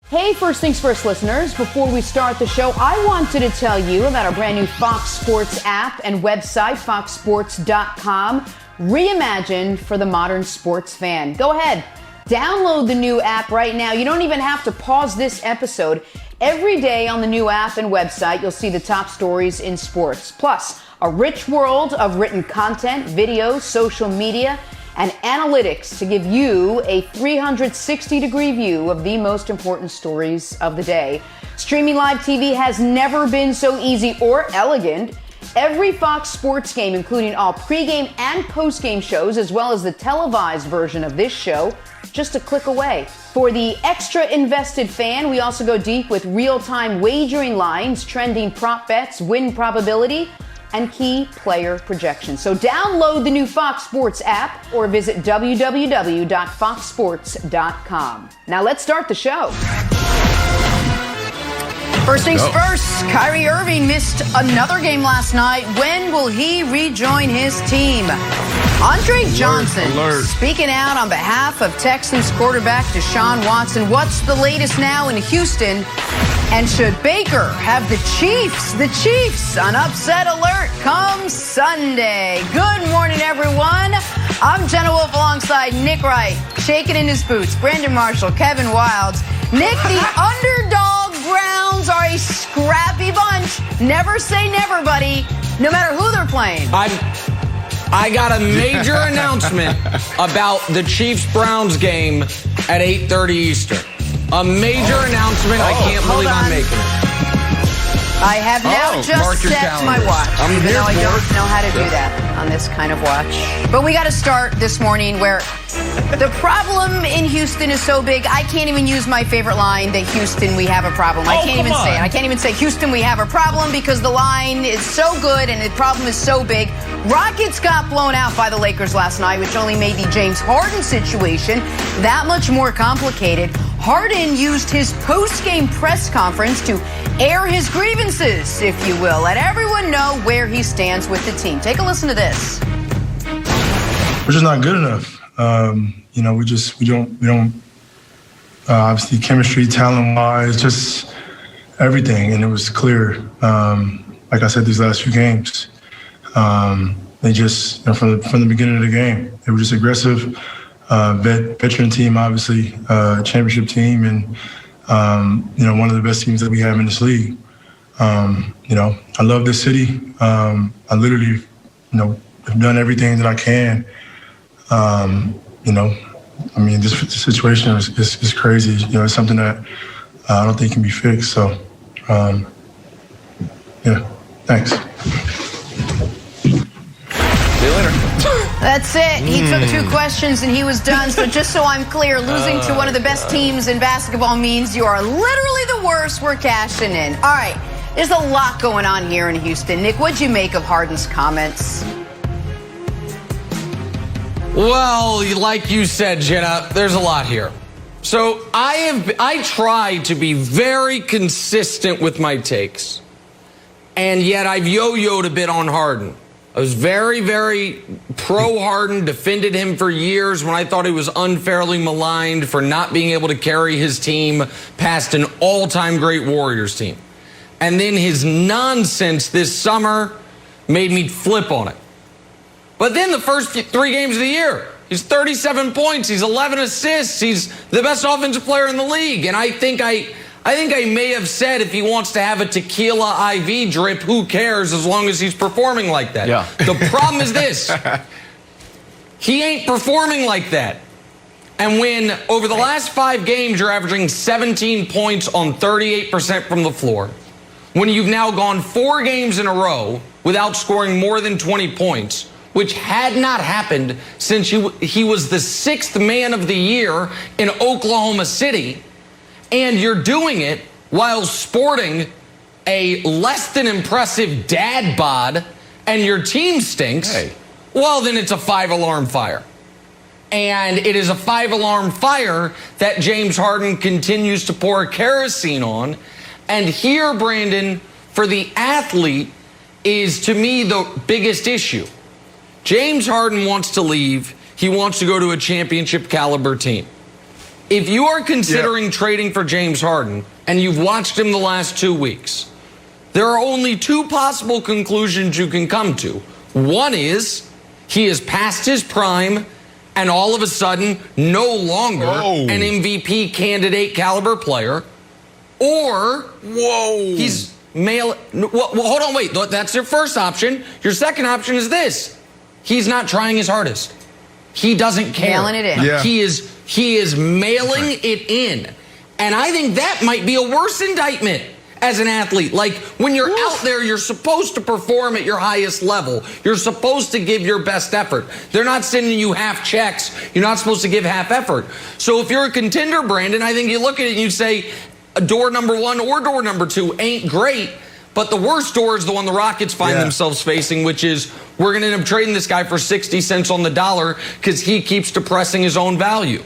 Hey, First Things First listeners, before we start the show, I wanted to tell you about our brand new Fox Sports app and website, foxsports.com, reimagined for the modern sports fan. Go ahead, download the new app right now. You don't even have to pause this episode. Every day on the new app and website, you'll see the top stories in sports, plus a rich world of written content, videos, social media, and analytics to give you a 360-degree view of the most important stories of the day. Streaming live TV has never been so easy or elegant. Every Fox Sports game, including all pregame and postgame shows, as well as the televised version of this show, just a click away. For the extra invested fan, we also go deep with real-time wagering lines, trending prop bets, win probability, and key player projections. So download the new Fox Sports app or visit www.foxsports.com. Now let's start the show. First things first, Kyrie Irving missed another game last night. When will he rejoin his team? Andre Johnson speaking out on behalf of Texans quarterback Deshaun Watson. What's the latest now in Houston? And should Baker have the Chiefs on upset alert come Sunday? Good morning, everyone. I'm Jenna Wolfe alongside Nick Wright, shaking in his boots, Brandon Marshall, Kevin Wilds. Nick, the underdog Browns are a scrappy bunch. Never say never, buddy, no matter who they're playing. I got a major announcement about the Chiefs-Browns game at 8:30 Eastern. A major announcement. I can't believe I'm making it. I have now just set my watch, even though I don't know how to do that on this kind of watch. But we got to start this morning where the problem in Houston is so big, I can't even use my favorite line that Houston, we have a problem. I can't even say it. I can't even say Houston, we have a problem because the line is so good and the problem is so big. Rockets got blown out by the Lakers last night, which only made the James Harden situation that much more complicated. Harden used his post-game press conference to air his grievances, if you will, let everyone know where he stands with the team. Take a listen to this. We're just not good enough. We don't obviously chemistry, talent-wise, just everything. And it was clear, like I said, these last few games. They just, from the beginning of the game, they were just aggressive. Veteran team, obviously, championship team, and one of the best teams that we have in this league. I love this city. I literally, have done everything that I can. This situation is crazy. It's something that I don't think can be fixed. So, thanks. That's it. He took two questions and he was done. So just so I'm clear, losing to one of the best teams in basketball means you are literally the worst. We're cashing in. All right. There's a lot going on here in Houston. Nick, what'd you make of Harden's comments? Well, like you said, Jenna, there's a lot here. So I try to be very consistent with my takes, and yet I've yo-yoed a bit on Harden. I was very, very pro-Harden, defended him for years when I thought he was unfairly maligned for not being able to carry his team past an all-time great Warriors team. And then his nonsense this summer made me flip on it. But then the first 3 games of the year, he's 37 points, he's 11 assists, he's the best offensive player in the league. And I think I may have said if he wants to have a tequila IV drip, who cares as long as he's performing like that. Yeah. The problem is this. He ain't performing like that. And when over the last 5 games you're averaging 17 points on 38% from the floor, when you've now gone 4 games in a row without scoring more than 20 points, which had not happened since he was the 6th man of the year in Oklahoma City, and you're doing it while sporting a less than impressive dad bod and your team stinks, well, then it's a 5-alarm fire. And it is a 5-alarm fire that James Harden continues to pour kerosene on. And here, Brandon, for the athlete is, to me, the biggest issue. James Harden wants to leave. He wants to go to a championship caliber team. If you are considering trading for James Harden and you've watched him the last 2 weeks, there are only two possible conclusions you can come to. One is he is past his prime and all of a sudden no longer an MVP candidate caliber player, or he's well, hold on, wait. That's your first option. Your second option is this: he's not trying his hardest. He doesn't care. Mailing it in. Yeah. He is mailing it in, and I think that might be a worse indictment as an athlete. Like, when you're out there, you're supposed to perform at your highest level. You're supposed to give your best effort. They're not sending you half checks. You're not supposed to give half effort. So if you're a contender, Brandon, I think you look at it and you say, door number one or door number two ain't great, but the worst door is the one the Rockets find themselves facing, which is, we're going to end up trading this guy for 60 cents on the dollar because he keeps depressing his own value.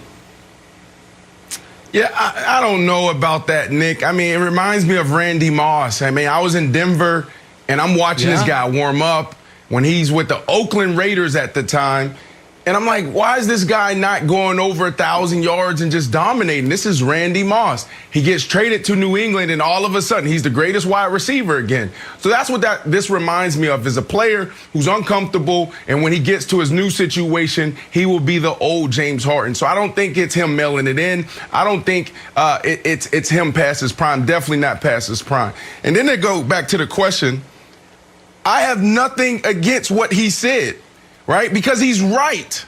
Yeah, I don't know about that, Nick. I mean, it reminds me of Randy Moss. I mean, I was in Denver, and I'm watching this guy warm up when he's with the Oakland Raiders at the time. And I'm like, why is this guy not going over 1,000 yards and just dominating? This is Randy Moss. He gets traded to New England, and all of a sudden, he's the greatest wide receiver again. So that's what this reminds me of, is a player who's uncomfortable, and when he gets to his new situation, he will be the old James Harden. So I don't think it's him mailing it in. I don't think it's him past his prime. Definitely not past his prime. And then they go back to the question. I have nothing against what he said. Right? Because he's right.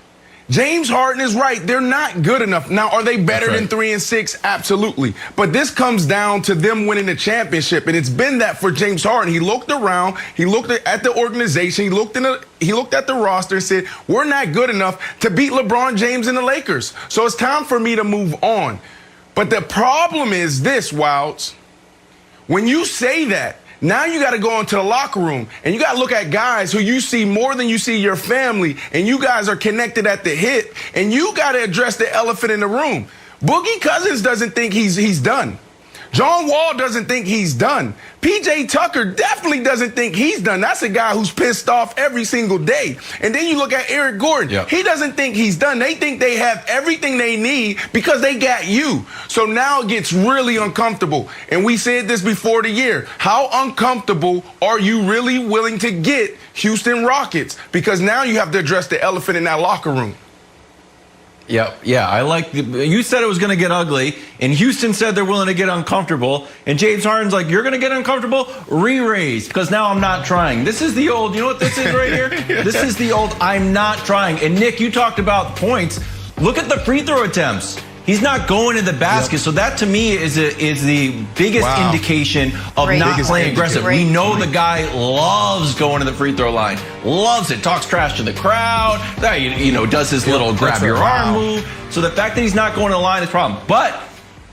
James Harden is right. They're not good enough. Now, are they better than 3-6? Absolutely. But this comes down to them winning the championship, and it's been that for James Harden. He looked around, he looked at the organization, he looked at the roster and said, we're not good enough to beat LeBron James and the Lakers. So it's time for me to move on. But the problem is this, Wilds. When you say that, now you got to go into the locker room, and you got to look at guys who you see more than you see your family, and you guys are connected at the hip, and you got to address the elephant in the room. Boogie Cousins doesn't think he's done. John Wall doesn't think he's done. P.J. Tucker definitely doesn't think he's done. That's a guy who's pissed off every single day. And then you look at Eric Gordon. Yep. He doesn't think he's done. They think they have everything they need because they got you. So now it gets really uncomfortable. And we said this before the year. How uncomfortable are you really willing to get Houston Rockets? Because now you have to address the elephant in that locker room. Yeah, I like you said it was going to get ugly, and Houston said they're willing to get uncomfortable, and James Harden's like, you're going to get uncomfortable? Re-raise, because now I'm not trying. This is the old, you know what this is right here? This is the old, I'm not trying. And Nick, you talked about points. Look at the free throw attempts. He's not going to the basket, so that to me is the biggest indication of not playing aggressive. We know the guy loves going to the free throw line, loves it, talks trash to the crowd, does his little grab your arm move. So the fact that he's not going to the line is a problem. But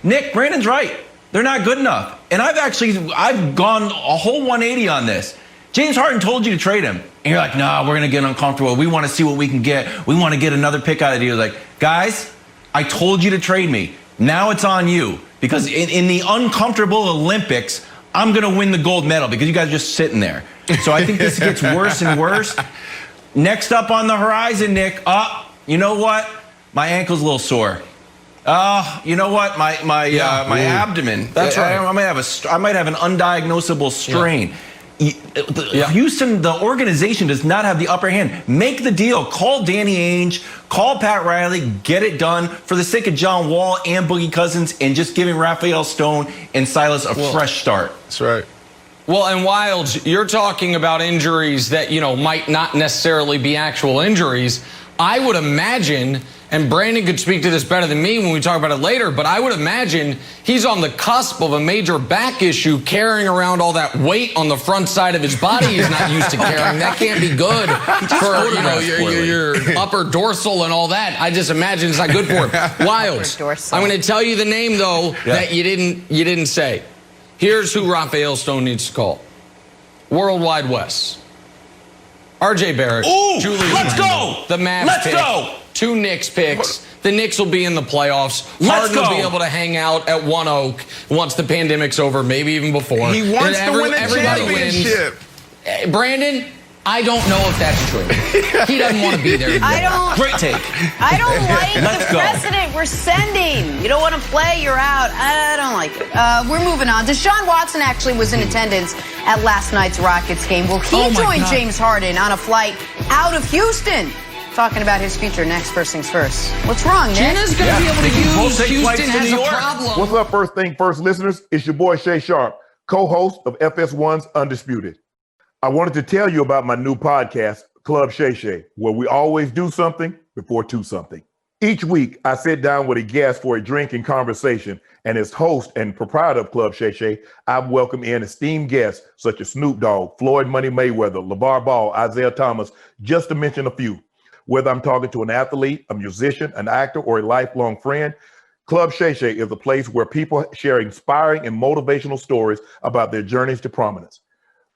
Nick, Brandon's right. They're not good enough. And I've gone a whole 180 on this. James Harden told you to trade him, and you're like, nah, we're going to get uncomfortable. We want to see what we can get. We want to get another pick out of the deal. Like, guys, I told you to trade me. Now it's on you. Because in the uncomfortable Olympics, I'm going to win the gold medal because you guys are just sitting there. So I think this gets worse and worse. Next up on the horizon, Nick, you know what? My ankle's a little sore. You know what? My abdomen. That's right. I might have an undiagnosable strain. Houston, the organization does not have the upper hand. Make the deal. Call Danny Ainge. Call Pat Riley. Get it done for the sake of John Wall and Boogie Cousins, and just giving Raphael Stone and Silas a fresh start. That's right. Well, and Wilds, you're talking about injuries that, might not necessarily be actual injuries. I would imagine, and Brandon could speak to this better than me when we talk about it later, but I would imagine he's on the cusp of a major back issue, carrying around all that weight on the front side of his body he's not used to carrying. That can't be good for your upper dorsal and all that. I just imagine it's not good for him. Wilds, I'm going to tell you the name, though, that you didn't say. Here's who Raphael Stone needs to call. Worldwide West. RJ Barrett. Julius Let's go! The Mavs Let's pick. go! 2 Knicks picks. The Knicks will be in the playoffs. Harden will be able to hang out at One Oak once the pandemic's over, maybe even before. He wants to win a championship. Brandon, I don't know if that's true. He doesn't want to be there. Great take. I don't like Let's the go. precedent we're setting. You don't want to play, you're out. I don't like it. We're moving on. Deshaun Watson actually was in attendance at last night's Rockets game. Well, he joined James Harden on a flight out of Houston. Talking about his future next. First things first. What's wrong, Nick? Jenna's going to be able to use Houston has a problem. What's up, First Thing First listeners? It's your boy Shay Sharp, co-host of FS1's Undisputed. I wanted to tell you about my new podcast, Club Shay Shay, where we always do something before two something. Each week, I sit down with a guest for a drink and conversation, and as host and proprietor of Club Shay Shay, I welcome in esteemed guests such as Snoop Dogg, Floyd Money Mayweather, LeVar Ball, Isaiah Thomas, just to mention a few. Whether I'm talking to an athlete, a musician, an actor, or a lifelong friend, Club Shay Shay is a place where people share inspiring and motivational stories about their journeys to prominence.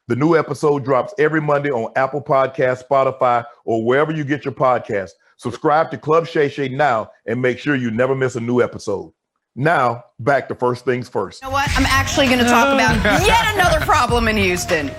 The new episode drops every Monday on Apple Podcasts, Spotify, or wherever you get your podcasts. Subscribe to Club Shay Shay now and make sure you never miss a new episode. Now, back to First Things First. You know what? I'm actually going to talk about yet another problem in Houston.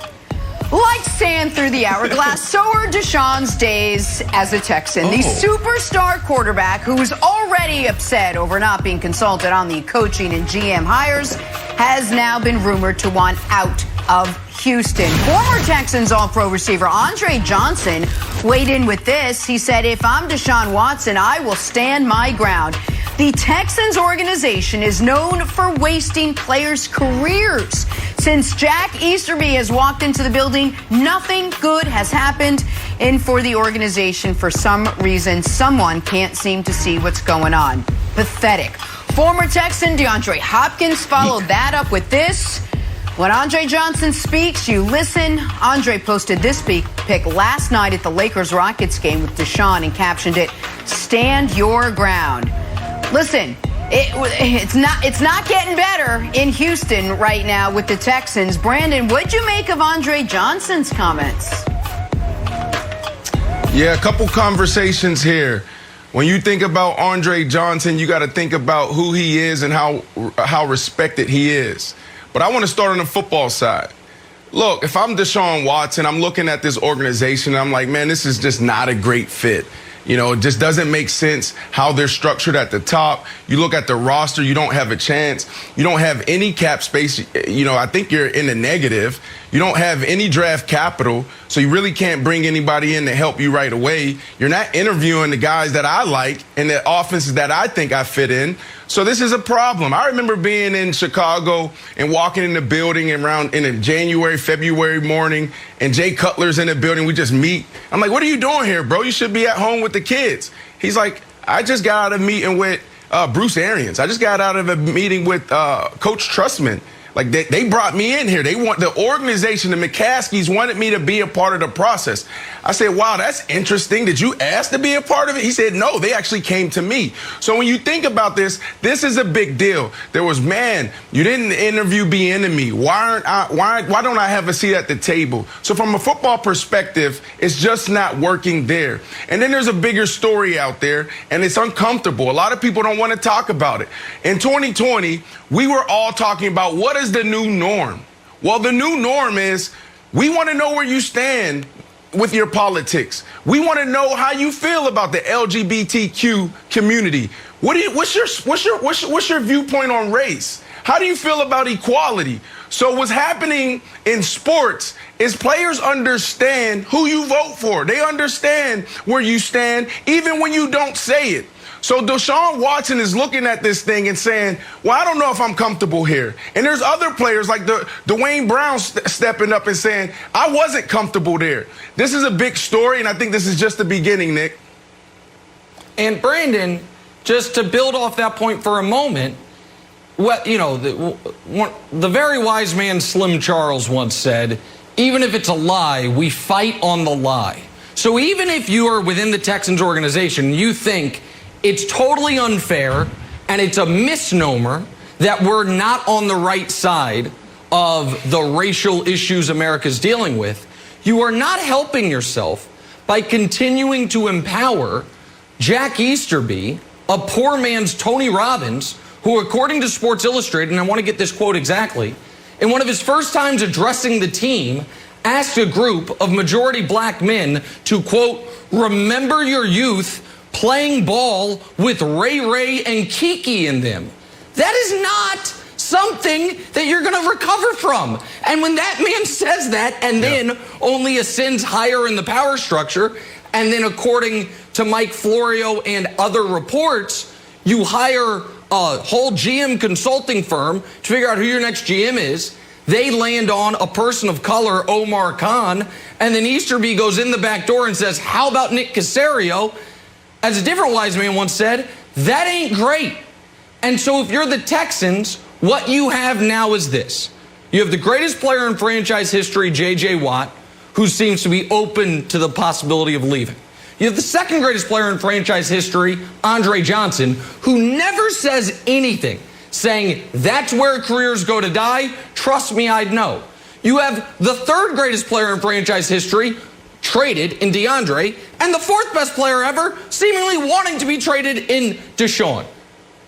Like sand through the hourglass, so are Deshaun's days as a Texan. The superstar quarterback, who is already upset over not being consulted on the coaching and GM hires, has now been rumored to want out of Houston. Former Texans All-Pro receiver Andre Johnson weighed in with this. He said, "If I'm Deshaun Watson, I will stand my ground." The Texans organization is known for wasting players' careers. Since Jack Easterby has walked into the building, nothing good has happened. And for the organization, for some reason, someone can't seem to see what's going on. Pathetic. Former Texan DeAndre Hopkins followed that up with this. When Andre Johnson speaks, you listen. Andre posted this pic last night at the Lakers-Rockets game with Deshaun and captioned it, "Stand your ground." Listen, it's not getting better in Houston right now with the Texans. Brandon, what'd you make of Andre Johnson's comments? Yeah, a couple conversations here. When you think about Andre Johnson, you got to think about who he is and how respected he is. But I want to start on the football side. Look, if I'm Deshaun Watson, I'm looking at this organization, and I'm like, man, this is just not a great fit. You know, it just doesn't make sense how they're structured at the top. You look at the roster, you don't have a chance. You don't have any cap space. You know, I think you're in the negative. You don't have any draft capital, so you really can't bring anybody in to help you right away. You're not interviewing the guys that I like and the offenses that I think I fit in. So this is a problem. I remember being in Chicago and walking in the building in a January, February morning, and Jay Cutler's in the building. We just meet. I'm like, "What are you doing here, bro? You should be at home with the kids." He's like, "I just got out of a meeting with Bruce Arians. I just got out of a meeting with Coach Trustman. Like, they brought me in here. They want the organization, the McCaskies wanted me to be a part of the process." I said, "Wow, that's interesting. Did you ask to be a part of it?" He said, "No, they actually came to me." So when you think about this, this is a big deal. There was, man, you didn't interview Bieniemy. Why don't I have a seat at the table? So from a football perspective, it's just not working there. And then there's a bigger story out there, and it's uncomfortable. A lot of people don't want to talk about it. In 2020, we were all talking about what is the new norm. Well, the new norm is we want to know where you stand with your politics. We want to know how you feel about the LGBTQ community. What's your viewpoint on race? How do you feel about equality? So what's happening in sports is players understand who you vote for. They understand where you stand, even when you don't say it. So Deshaun Watson is looking at this thing and saying, "Well, I don't know if I'm comfortable here." And there's other players like Dwayne Brown stepping up and saying, "I wasn't comfortable there." This is a big story, and I think this is just the beginning, Nick. And Brandon, just to build off that point for a moment, the very wise man Slim Charles once said, "Even if it's a lie, we fight on the lie." So even if you are within the Texans organization, you think it's totally unfair and it's a misnomer that we're not on the right side of the racial issues America's dealing with, you are not helping yourself by continuing to empower Jack Easterby, a poor man's Tony Robbins, who, according to Sports Illustrated, and I want to get this quote exactly, in one of his first times addressing the team asked a group of majority black men to, quote, remember your youth playing ball with Ray Ray and Kiki in them. That is not something that you're going to recover from. And when that man says that and then only ascends higher in the power structure, and then according to Mike Florio and other reports, you hire a whole GM consulting firm to figure out who your next GM is. They land on a person of color, Omar Khan, and then Easterby goes in the back door and says, how about Nick Caserio? As a different wise man once said, that ain't great. And so if you're the Texans, what you have now is this. You have the greatest player in franchise history, J.J. Watt, who seems to be open to the possibility of leaving. You have the second greatest player in franchise history, Andre Johnson, who never says anything, saying that's where careers go to die. Trust me, I'd know. You have the third greatest player in franchise history, traded in DeAndre, and the fourth best player ever, seemingly wanting to be traded in Deshaun.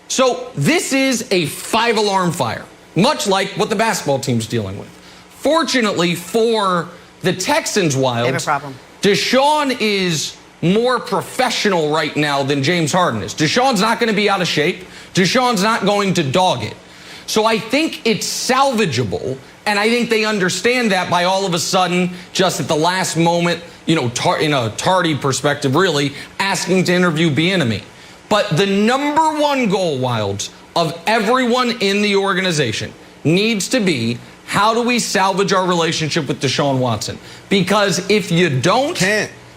So this is a 5-alarm fire, much like what the basketball team's dealing with. Fortunately for the Texans, Wild, they have a problem. Deshaun is more professional right now than James Harden is. Deshaun's not going to be out of shape. Deshaun's not going to dog it. So I think it's salvageable, and I think they understand that by all of a sudden, just at the last moment, in a tardy perspective, really, asking to interview Bieniemy. But the number one goal, Wilds, of everyone in the organization needs to be, how do we salvage our relationship with Deshaun Watson? Because if you don't,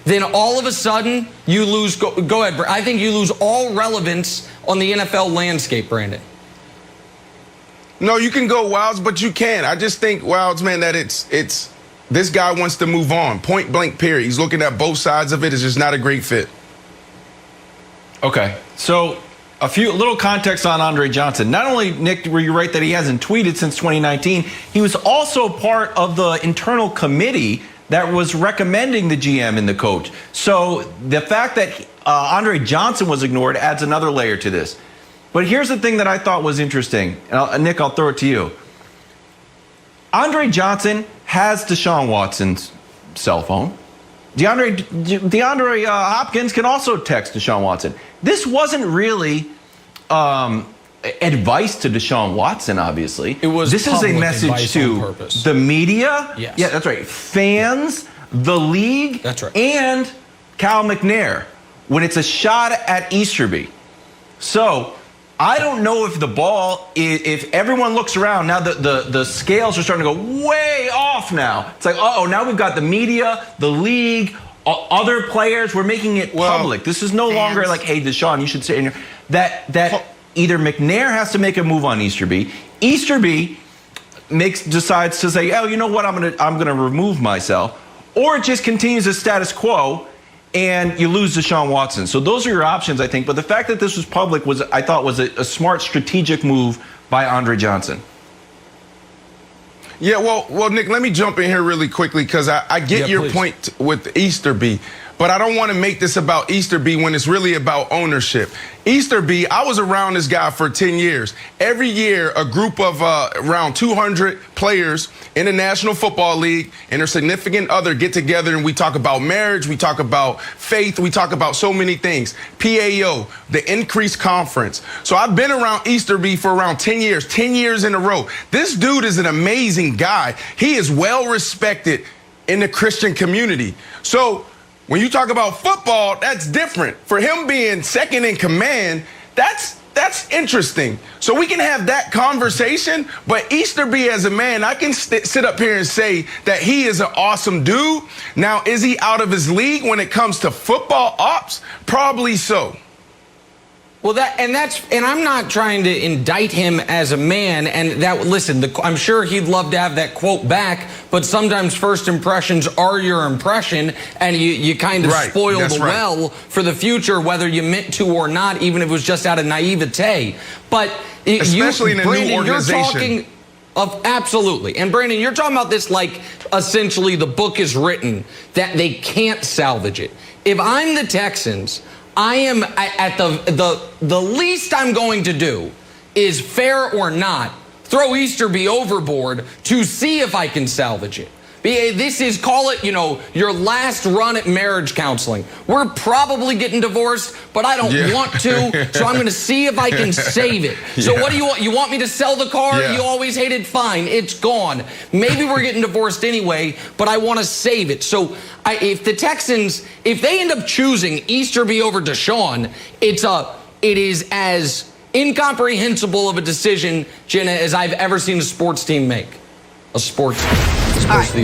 then all of a sudden you lose. Go ahead, Brandon. I think you lose all relevance on the NFL landscape, Brandon. No, you can go Wilds, but you can't. I just think, Wilds, man, that it's this guy wants to move on. Point blank, period. He's looking at both sides of it. It's just not a great fit. Okay, so a little context on Andre Johnson. Not only, Nick, were you right that he hasn't tweeted since 2019, he was also part of the internal committee that was recommending the GM and the coach. So the fact that Andre Johnson was ignored adds another layer to this. But here's the thing that I thought was interesting. And Nick, I'll throw it to you. Andre Johnson has Deshaun Watson's cell phone. DeAndre Hopkins can also text Deshaun Watson. This wasn't really advice to Deshaun Watson, obviously. This is a message to the media. Yes. Yeah, that's right. Fans, the league, that's right, and Cal McNair when it's a shot at Easterby. So I don't know if the ball, if everyone looks around, now the scales are starting to go way off now. It's like, uh-oh, now we've got the media, the league, other players. We're making it public. This is no longer like, hey, Deshaun, you should say in here. That either McNair has to make a move on Easterby. Easterby decides to say, oh, you know what, I'm gonna remove myself. Or it just continues the status quo, and you lose Deshaun Watson. So those are your options, I think. But the fact that this was public I thought was a smart strategic move by Andre Johnson. Yeah, well, Nick, let me jump in here really quickly because I get your point with Easterby, but I don't want to make this about Easterby when it's really about ownership. Easterby, I was around this guy for 10 years. Every year, a group of around 200 players in the National Football League and their significant other get together and we talk about marriage, we talk about faith, we talk about so many things. PAO, the increased conference. So I've been around Easterby for around 10 years in a row. This dude is an amazing guy. He is well respected in the Christian community. So when you talk about football, that's different. For him being second in command, that's interesting. So we can have that conversation, but Easterby as a man, I can sit up here and say that he is an awesome dude. Now, is he out of his league when it comes to football ops? Probably so. Well, and I'm not trying to indict him as a man. And listen, I'm sure he'd love to have that quote back, but sometimes first impressions are your impression, and you kind of spoil the well for the future, whether you meant to or not, even if it was just out of naivete. But especially in a Brandon, new organization. You're talking absolutely. And Brandon, you're talking about this like essentially the book is written that they can't salvage it. If I'm the Texans, I am at the least I'm going to do is, fair or not, throw Easterby overboard to see if I can salvage it. BA, this is, call it, your last run at marriage counseling. We're probably getting divorced, but I don't want to, so I'm going to see if I can save it. So what do you want? You want me to sell the car? You always hated? Fine, it's gone. Maybe we're getting divorced anyway, but I want to save it. So if the Texans, if they end up choosing Easterby over Deshaun, it is as incomprehensible of a decision, Jenna, as I've ever seen a sports team make. A sports team. All right,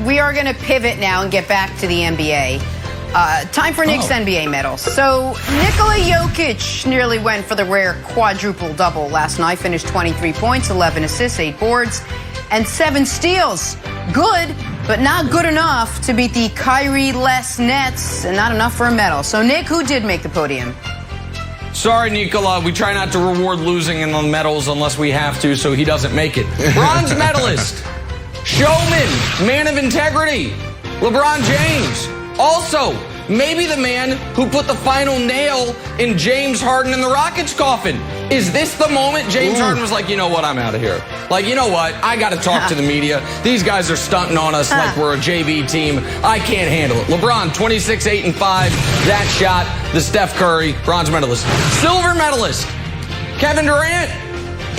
we are gonna pivot now and get back to the NBA. Time for Nick's NBA medals. So Nikola Jokic nearly went for the rare quadruple double last night. Finished 23 points, 11 assists, 8 boards, and 7 steals. Good, but not good enough to beat the Kyrie-less Nets, and not enough for a medal. So Nick, who did make the podium? Sorry, Nikola. We try not to reward losing in the medals unless we have to, so he doesn't make it. Bronze medalist. Showman, man of integrity, LeBron James. Also, maybe the man who put the final nail in James Harden and the Rockets' coffin. Is this the moment James Harden was like, you know what, I'm out of here. Like, you know what, I got to talk to the media. These guys are stunting on us like we're a JV team. I can't handle it. LeBron, 26, 8, and 5. That shot, the Steph Curry, bronze medalist. Silver medalist, Kevin Durant,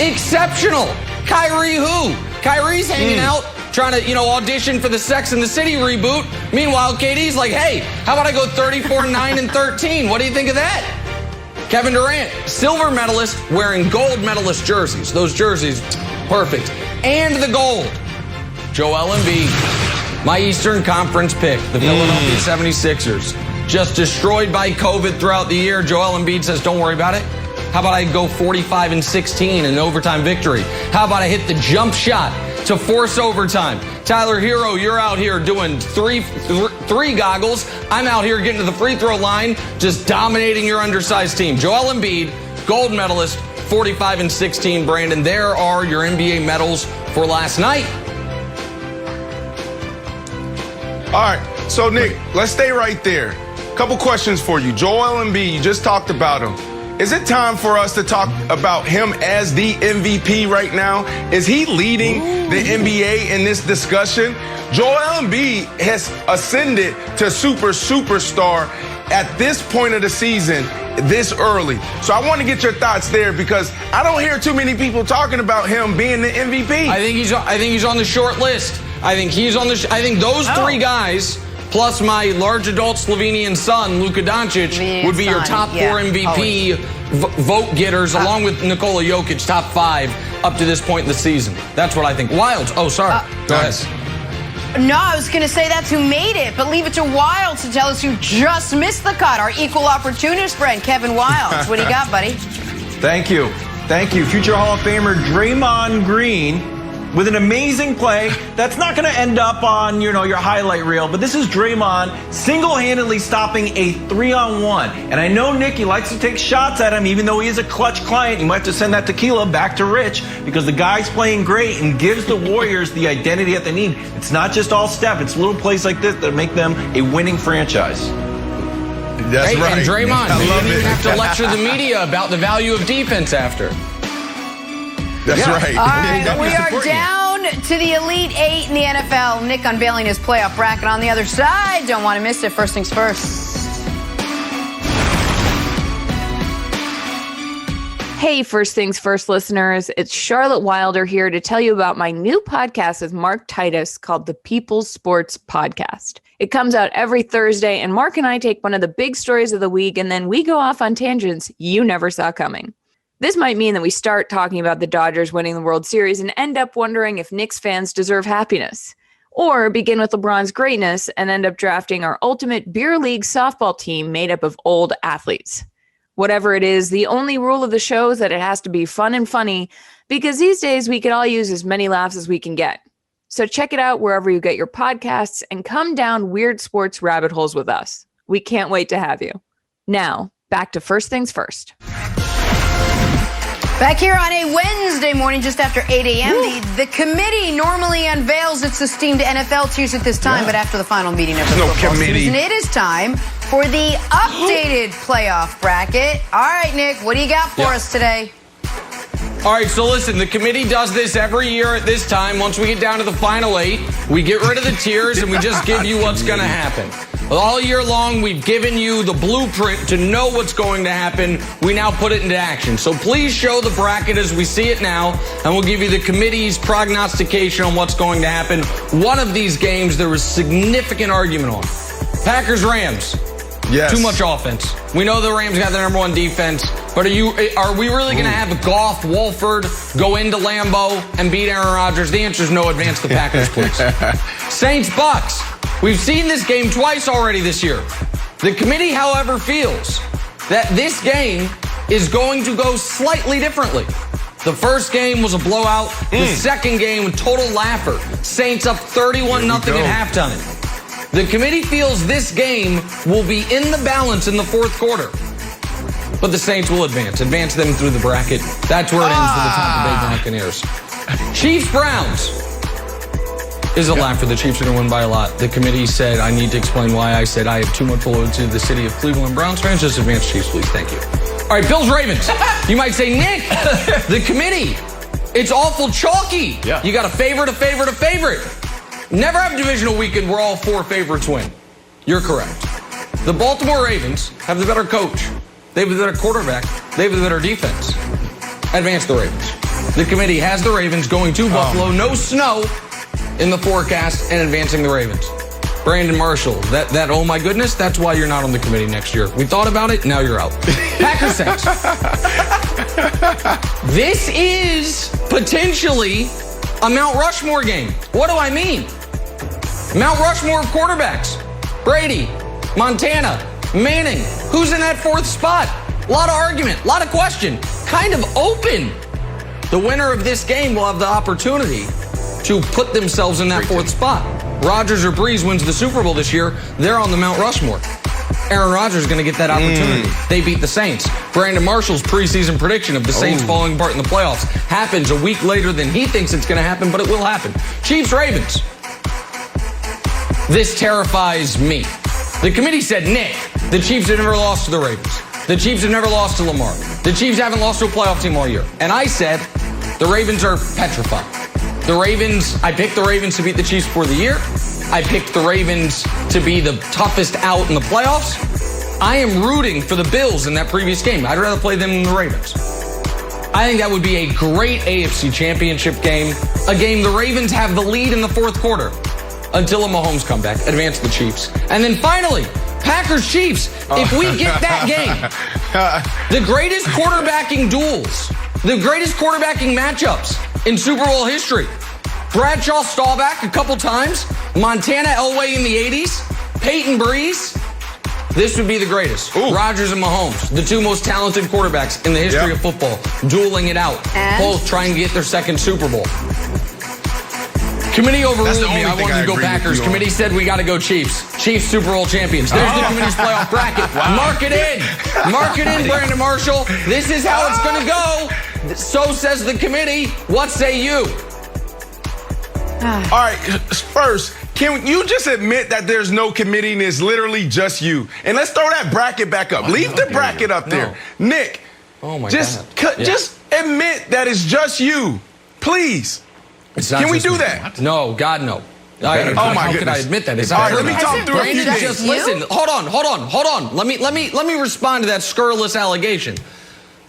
exceptional. Kyrie who? Kyrie's hanging out, trying to, audition for the Sex and the City reboot. Meanwhile, KD's like, hey, how about I go 34, 9, and 13? What do you think of that? Kevin Durant, silver medalist, wearing gold medalist jerseys. Those jerseys, perfect. And the gold, Joel Embiid, my Eastern Conference pick, the Philadelphia 76ers. Just destroyed by COVID throughout the year. Joel Embiid says, don't worry about it. How about I go 45 and 16 in an overtime victory? How about I hit the jump shot to force overtime? Tyler Hero, you're out here doing three goggles. I'm out here getting to the free throw line, just dominating your undersized team. Joel Embiid, gold medalist, 45 and 16. Brandon, there are your NBA medals for last night. All right, so Nick, let's stay right there. Couple questions for you. Joel Embiid, you just talked about him. Is it time for us to talk about him as the MVP right now? Is he leading the NBA in this discussion? Joel Embiid has ascended to superstar at this point of the season, this early. So I want to get your thoughts there because I don't hear too many people talking about him being the MVP. I think he's on the short list. I think those three guys, plus my large adult Slovenian son, Luka Doncic, would be your top 4 MVP vote getters, along with Nikola Jokic, top 5 up to this point in the season. That's what I think. Wilds. Oh, sorry. Go ahead. No, I was going to say that's who made it, but leave it to Wilds to tell us who just missed the cut. Our equal opportunist friend, Kevin Wilds. What do you got, buddy? Thank you. Future Hall of Famer Draymond Green with an amazing play that's not going to end up on, your highlight reel, but this is Draymond single-handedly stopping a 3-on-1. And I know Nick, likes to take shots at him, even though he is a clutch client. You might have to send that tequila back to Rich because the guy's playing great and gives the Warriors the identity that they need. It's not just all Steph. It's little plays like this that make them a winning franchise. That's right. And Draymond, you don't even have to lecture the media about the value of defense after. That's right. All right, we are down to the Elite 8 in the NFL. Nick unveiling his playoff bracket on the other side. Don't want to miss it. First things first. Hey, First Things First listeners. It's Charlotte Wilder here to tell you about my new podcast with Mark Titus called the People's Sports Podcast. It comes out every Thursday, and Mark and I take one of the big stories of the week, and then we go off on tangents you never saw coming. This might mean that we start talking about the Dodgers winning the World Series and end up wondering if Knicks fans deserve happiness. Or begin with LeBron's greatness and end up drafting our ultimate beer league softball team made up of old athletes. Whatever it is, the only rule of the show is that it has to be fun and funny because these days we can all use as many laughs as we can get. So check it out wherever you get your podcasts and come down weird sports rabbit holes with us. We can't wait to have you. Now, back to First Things First. Back here on a Wednesday morning, just after 8 a.m., the committee normally unveils its esteemed NFL tiers at this time, but after the final meeting of the football season, it is time for the updated playoff bracket. All right, Nick, what do you got for us today? All right, so listen, the committee does this every year at this time. Once we get down to the final 8, we get rid of the tiers and we just give you what's going to happen. All year long, we've given you the blueprint to know what's going to happen. We now put it into action. So please show the bracket as we see it now, and we'll give you the committee's prognostication on what's going to happen. One of these games there was significant argument on. Packers-Rams. Yes. Too much offense. We know the Rams got the number 1 defense, but are we really going to have Goff, Wolford go into Lambeau and beat Aaron Rodgers? The answer is no. Advance the Packers, please. Saints-Bucks. We've seen this game twice already this year. The committee, however, feels that this game is going to go slightly differently. The first game was a blowout. The second game, total laugher. Saints up 31-0 at halftime. The committee feels this game will be in the balance in the fourth quarter. But the Saints will advance them through the bracket. That's where it ends for the Tampa Bay Buccaneers. Chiefs-Browns is a laugher. The Chiefs are going to win by a lot. The committee said, I need to explain why I said I have too much loyalty to the city of Cleveland Browns fans. Just advance Chiefs, please. Thank you. All right, Bills-Ravens. You might say, Nick, the committee, it's awful chalky. Yeah. You got a favorite. Never have a divisional weekend where all 4 favorites win. You're correct. The Baltimore Ravens have the better coach. They have the better quarterback. They have the better defense. Advance the Ravens. The committee has the Ravens going to Buffalo. No snow in the forecast and advancing the Ravens. Brandon Marshall, that oh my goodness, that's why you're not on the committee next year. We thought about it, now you're out. Packers Saints. This is potentially a Mount Rushmore game. What do I mean? Mount Rushmore of quarterbacks. Brady, Montana, Manning. Who's in that 4th spot? A lot of argument, a lot of question. Kind of open. The winner of this game will have the opportunity to put themselves in that 4th spot. Rodgers or Breeze wins the Super Bowl this year. They're on the Mount Rushmore. Aaron Rodgers is going to get that opportunity. They beat the Saints. Brandon Marshall's preseason prediction of the Saints falling apart in the playoffs happens a week later than he thinks it's going to happen, but it will happen. Chiefs-Ravens. This terrifies me. The committee said, Nick, the Chiefs have never lost to the Ravens. The Chiefs have never lost to Lamar. The Chiefs haven't lost to a playoff team all year. And I said, the Ravens are petrified. I picked the Ravens to beat the Chiefs for the year. I picked the Ravens to be the toughest out in the playoffs. I am rooting for the Bills in that previous game. I'd rather play them than the Ravens. I think that would be a great AFC Championship game. A game the Ravens have the lead in the 4th quarter until a Mahomes comeback. Advance the Chiefs. And then finally, Packers-Chiefs. If we get that game, the greatest quarterbacking duels, the greatest quarterbacking matchups in Super Bowl history. Bradshaw Staubach a couple times. Montana Elway in the 80s. Peyton Breeze. This would be the greatest. Rodgers and Mahomes, the 2 most talented quarterbacks in the history of football, dueling it out. And? Both trying to get their 2nd Super Bowl. Committee overruled me. I wanted to go Packers. Committee said we got to go Chiefs. Chiefs Super Bowl champions. There's the committee's playoff bracket. Mark it in. Mark it in, Brandon Marshall. This is how it's going to go. So says the committee. What say you? All right, first, can you just admit that there's no committee and it's literally just you? And let's throw that bracket back up. Leave the bracket up there. Nick, just admit that it's just you. Please. Can we do that? No, God, no. How could I admit that? All right, let me talk through a few things. Just listen. Hold on. Let me respond to that scurrilous allegation.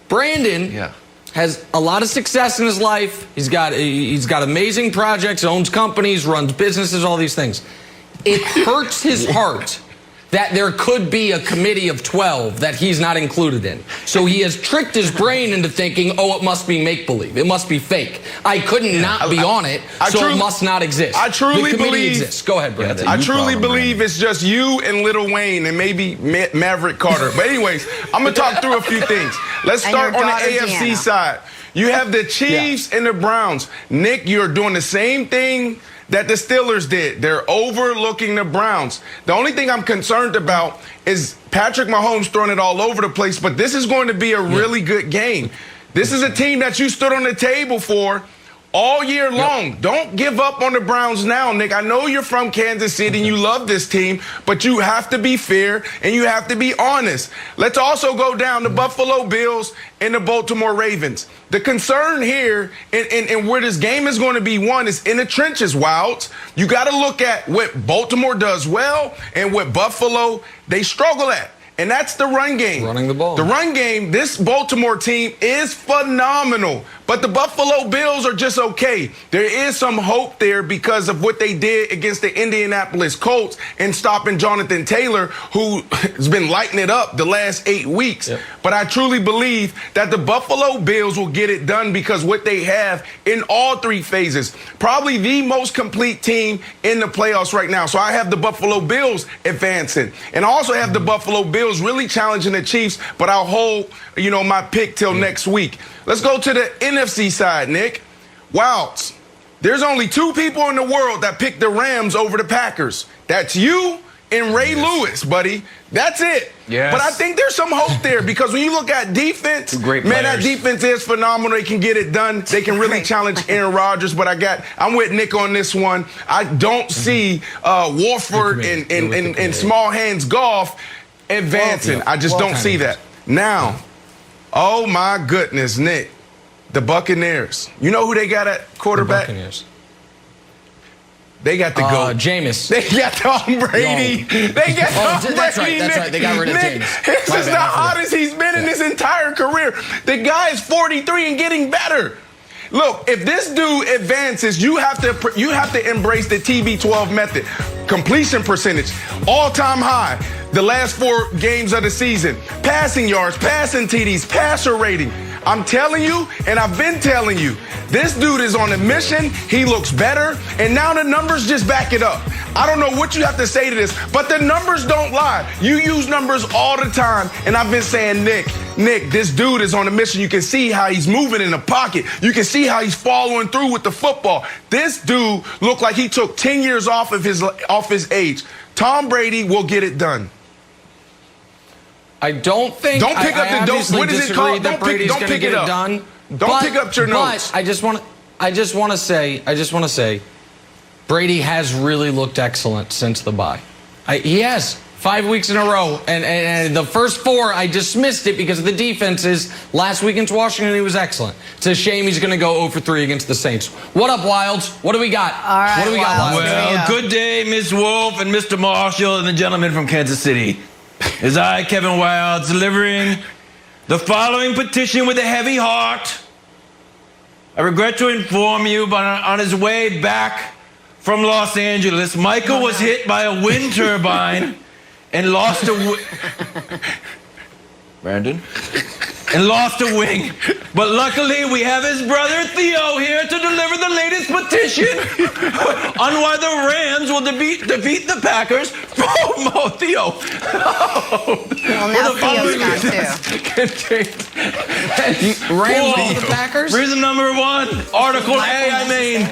Brandon has a lot of success in his life. He's got amazing projects, owns companies, runs businesses, all these things. It hurts his heart that there could be a committee of 12 that he's not included in. So he has tricked his brain into thinking, it must be make-believe. It must be fake. I couldn't not be on it, so it must not exist. I truly believe exists. Go ahead, Brandon. I truly believe it's just you and Lil Wayne and maybe Maverick Carter. But anyways, I'm going to talk through a few things. Let's start on the AFC side. You have the Chiefs and the Browns. Nick, you're doing the same thing that the Steelers did. They're overlooking the Browns. The only thing I'm concerned about is Patrick Mahomes throwing it all over the place, but this is going to be a really good game. This is a team that you stood on the table for all year long. Don't give up on the Browns now, Nick. I know you're from Kansas City and you love this team, but you have to be fair and you have to be honest. Let's also go down to Buffalo Bills and the Baltimore Ravens. The concern here and where this game is going to be won is in the trenches, Wilds. You got to look at what Baltimore does well and what Buffalo, they struggle at. And that's the run game. Running the ball. The run game, this Baltimore team is phenomenal. But the Buffalo Bills are just okay. There is some hope there because of what they did against the Indianapolis Colts and stopping Jonathan Taylor, who has been lighting it up the last 8 weeks. Yep. But I truly believe that the Buffalo Bills will get it done because what they have in all three phases, probably the most complete team in the playoffs right now. So I have the Buffalo Bills advancing. And I also have the Buffalo Bills really challenging the Chiefs, but I'll hold, my pick till next week. Let's go to the NFC side, Nick. Wilds, there's only 2 people in the world that picked the Rams over the Packers. That's you and Ray Lewis, buddy. That's it. Yes. But I think there's some hope there because when you look at defense, that defense is phenomenal. They can get it done. They can really challenge Aaron Rodgers. But I'm with Nick on this one. I don't see Wolford and small hands golf advancing. I just don't see that. Now, oh my goodness, Nick, the Buccaneers. You know who they got at quarterback? The Buccaneers. They got the GOAT. Jameis. They got Tom Brady. They got Tom Brady. That's right. They got rid of Jameis. This is the hottest he's been in his entire career. The guy is 43 and getting better. Look, if this dude advances, you have to embrace the TB12 method. Completion percentage, all-time high. The last 4 games of the season. Passing yards, passing TDs, passer rating. I'm telling you, and I've been telling you, this dude is on a mission. He looks better, and now the numbers just back it up. I don't know what you have to say to this, but the numbers don't lie. You use numbers all the time, and I've been saying, Nick, this dude is on a mission. You can see how he's moving in the pocket. You can see how he's following through with the football. This dude looked like he took 10 years off his age. Tom Brady will get it done. I don't think. Don't pick up the dope. What is it called? Don't pick it up. Done. Don't pick up your notes. But I just want to say, Brady has really looked excellent since the bye. He has 5 weeks in a row, and the first 4 I dismissed it because of the defenses. Last week against Washington, he was excellent. It's a shame he's going to go 0 for 3 against the Saints. What up, Wilds? What do we got? All right, what do we got, Wilds? Well, good day, Miss Wolfe and Mr. Marshall and the gentleman from Kansas City. As I, Kevin Wilds, delivering the following petition with a heavy heart. I regret to inform you, but on his way back from Los Angeles, Michael was hit by a wind turbine and lost a Brandon? And lost a wing. But luckily, we have his brother Theo here to deliver the latest petition on why the Rams will defeat the Packers. Oh, Theo. Well, now Theo's got to. Rams beat the Packers? Reason number 1, Article A,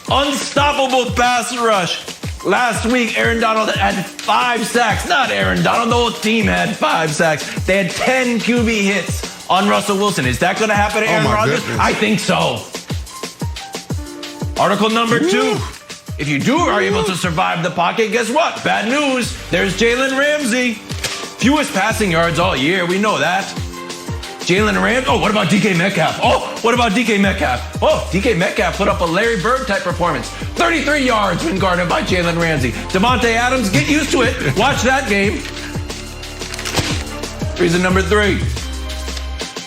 unstoppable pass rush. Last week, Aaron Donald had 5 sacks. Not Aaron Donald, the whole team had 5 sacks. They had 10 QB hits on Russell Wilson. Is that going to happen to Aaron Rodgers? I think so. Article number 2. If you are able to survive the pocket, guess what? Bad news. There's Jalen Ramsey. Fewest passing yards all year. We know that. Jalen Ramsey. Oh, what about DK Metcalf? DK Metcalf put up a Larry Bird type performance. 33 yards when guarded by Jalen Ramsey. Devontae Adams, get used to it. Watch that game. Reason number 3.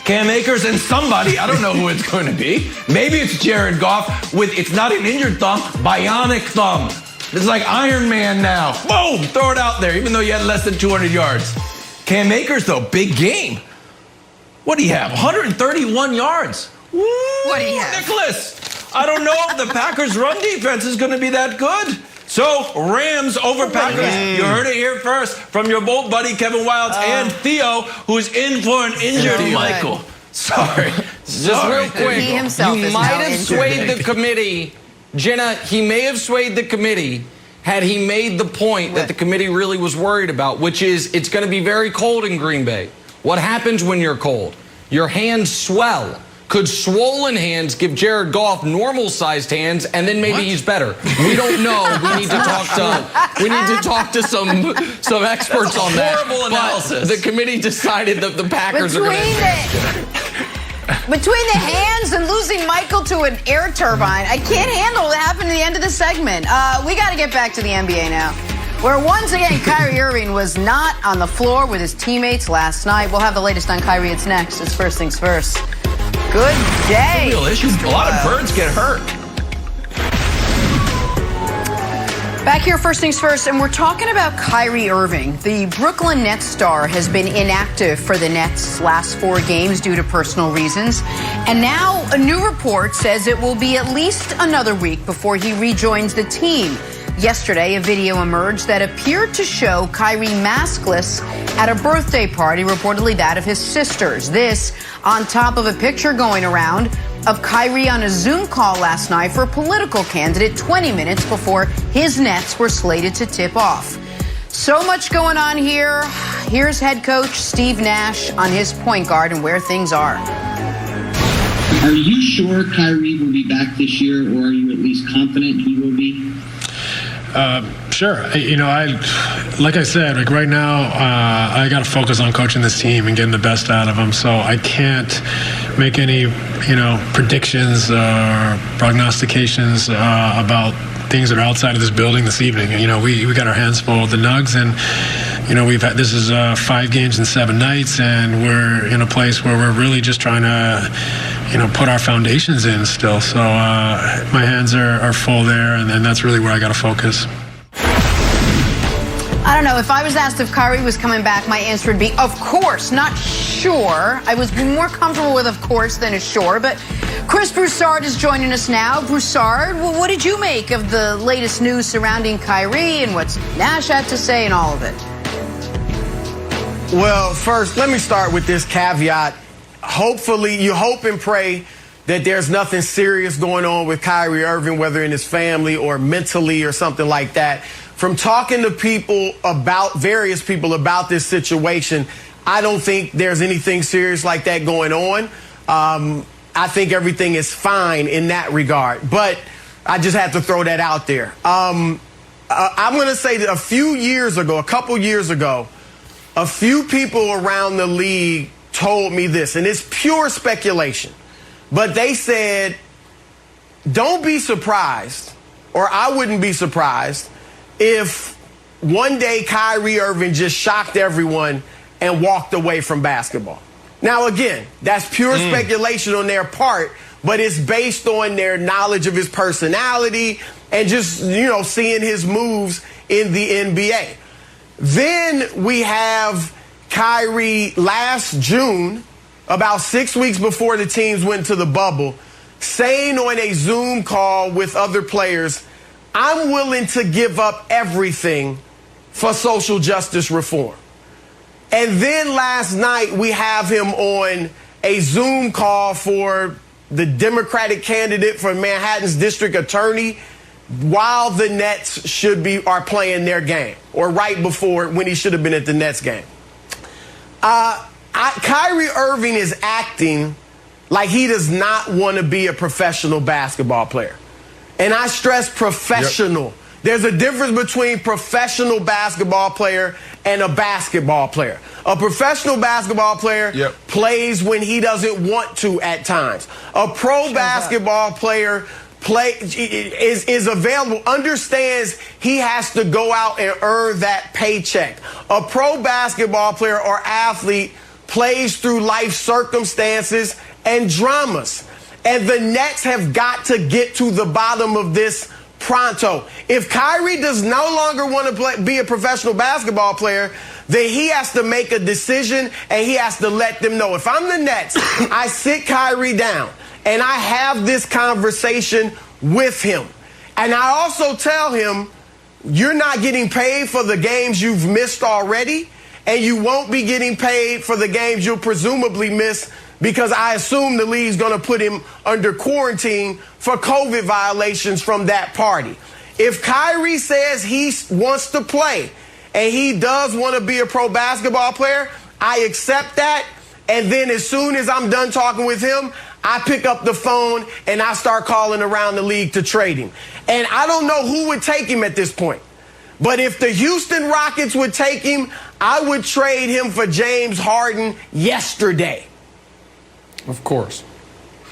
Cam Akers and somebody, I don't know who it's going to be. Maybe it's Jared Goff with, it's not an injured thumb, bionic thumb. It's like Iron Man now. Boom, throw it out there, even though you had less than 200 yards. Cam Akers, though, big game. What do you have? 131 yards. Woo, what do you have? Nicholas, I don't know if the Packers' run defense is going to be that good. So, Rams over Packers. You heard it here first from your bold buddy Kevin Wilds and Theo, who's in for an injured Michael. Sorry. Just real quick, He himself you is might now have injured. swayed the committee. Jenna, he may have swayed the committee had he made the point that the committee really was worried about, which is it's going to be very cold in Green Bay. What happens when you're cold? Your hands swell. Could swollen hands give Jared Goff normal-sized hands, and then maybe he's better? We don't know. We need to talk to some experts on that. Horrible analysis. But the committee decided that the Packers are going to. Between the hands and losing Michael to an air turbine, I can't handle what happened at the end of the segment. We got to get back to the NBA now, where once again Kyrie Irving was not on the floor with his teammates last night. We'll have the latest on Kyrie. It's next. It's First Things First. Good day. Real issues. A lot of birds get hurt. Back here, First Things First, and we're talking about Kyrie Irving. The Brooklyn Nets star has been inactive for the Nets' last 4 games due to personal reasons. And now a new report says it will be at least another week before he rejoins the team. Yesterday, a video emerged that appeared to show Kyrie maskless at a birthday party, reportedly that of his sister's. This on top of a picture going around of Kyrie on a Zoom call last night for a political candidate 20 minutes before his Nets were slated to tip off. So much going on here. Here's head coach Steve Nash on his point guard and where things are. Are you sure Kyrie will be back this year, or are you at least confident he will be? Sure. Like I said, right now, I got to focus on coaching this team and getting the best out of them. So I can't make any, predictions or prognostications about things that are outside of this building this evening. We got our hands full with the Nugs, and this is 5 games in 7 nights, and we're in a place where we're really just trying to put our foundations in still. So my hands are full there, and that's really where I got to focus. I don't know. If I was asked if Kyrie was coming back, my answer would be, of course, not sure. I was more comfortable with of course than a sure. But Chris Broussard is joining us now. Broussard, what did you make of the latest news surrounding Kyrie and what Nash had to say and all of it? Well, first, let me start with this caveat. Hopefully, you hope and pray that there's nothing serious going on with Kyrie Irving, whether in his family or mentally or something like that. From talking to various people about this situation, I don't think there's anything serious like that going on. I think everything is fine in that regard. But I just have to throw that out there. I'm going to say that a couple years ago, a few people around the league told me this, and it's pure speculation, but they said, don't be surprised, or I wouldn't be surprised, if one day Kyrie Irving just shocked everyone and walked away from basketball. Now, again, that's pure speculation on their part, but it's based on their knowledge of his personality and just, seeing his moves in the NBA. Then we have Kyrie last June, about 6 weeks before the teams went to the bubble, saying on a Zoom call with other players, I'm willing to give up everything for social justice reform. And then last night we have him on a Zoom call for the Democratic candidate for Manhattan's district attorney while the Nets are playing their game, or right before when he should have been at the Nets game. Kyrie Irving is acting like he does not want to be a professional basketball player. And I stress professional. Yep. There's a difference between professional basketball player and a basketball player. A professional basketball player plays when he doesn't want to at times. A pro basketball player is available, understands he has to go out and earn that paycheck. A pro basketball player or athlete plays through life circumstances and dramas. And the Nets have got to get to the bottom of this pronto. If Kyrie does no longer want to be a professional basketball player, then he has to make a decision and he has to let them know. If I'm the Nets, I sit Kyrie down and I have this conversation with him. And I also tell him, you're not getting paid for the games you've missed already, and you won't be getting paid for the games you'll presumably miss, because I assume the league's going to put him under quarantine for COVID violations from that party. If Kyrie says he wants to play and he does want to be a pro basketball player, I accept that. And then as soon as I'm done talking with him, I pick up the phone and I start calling around the league to trade him. And I don't know who would take him at this point. But if the Houston Rockets would take him, I would trade him for James Harden yesterday. Of course.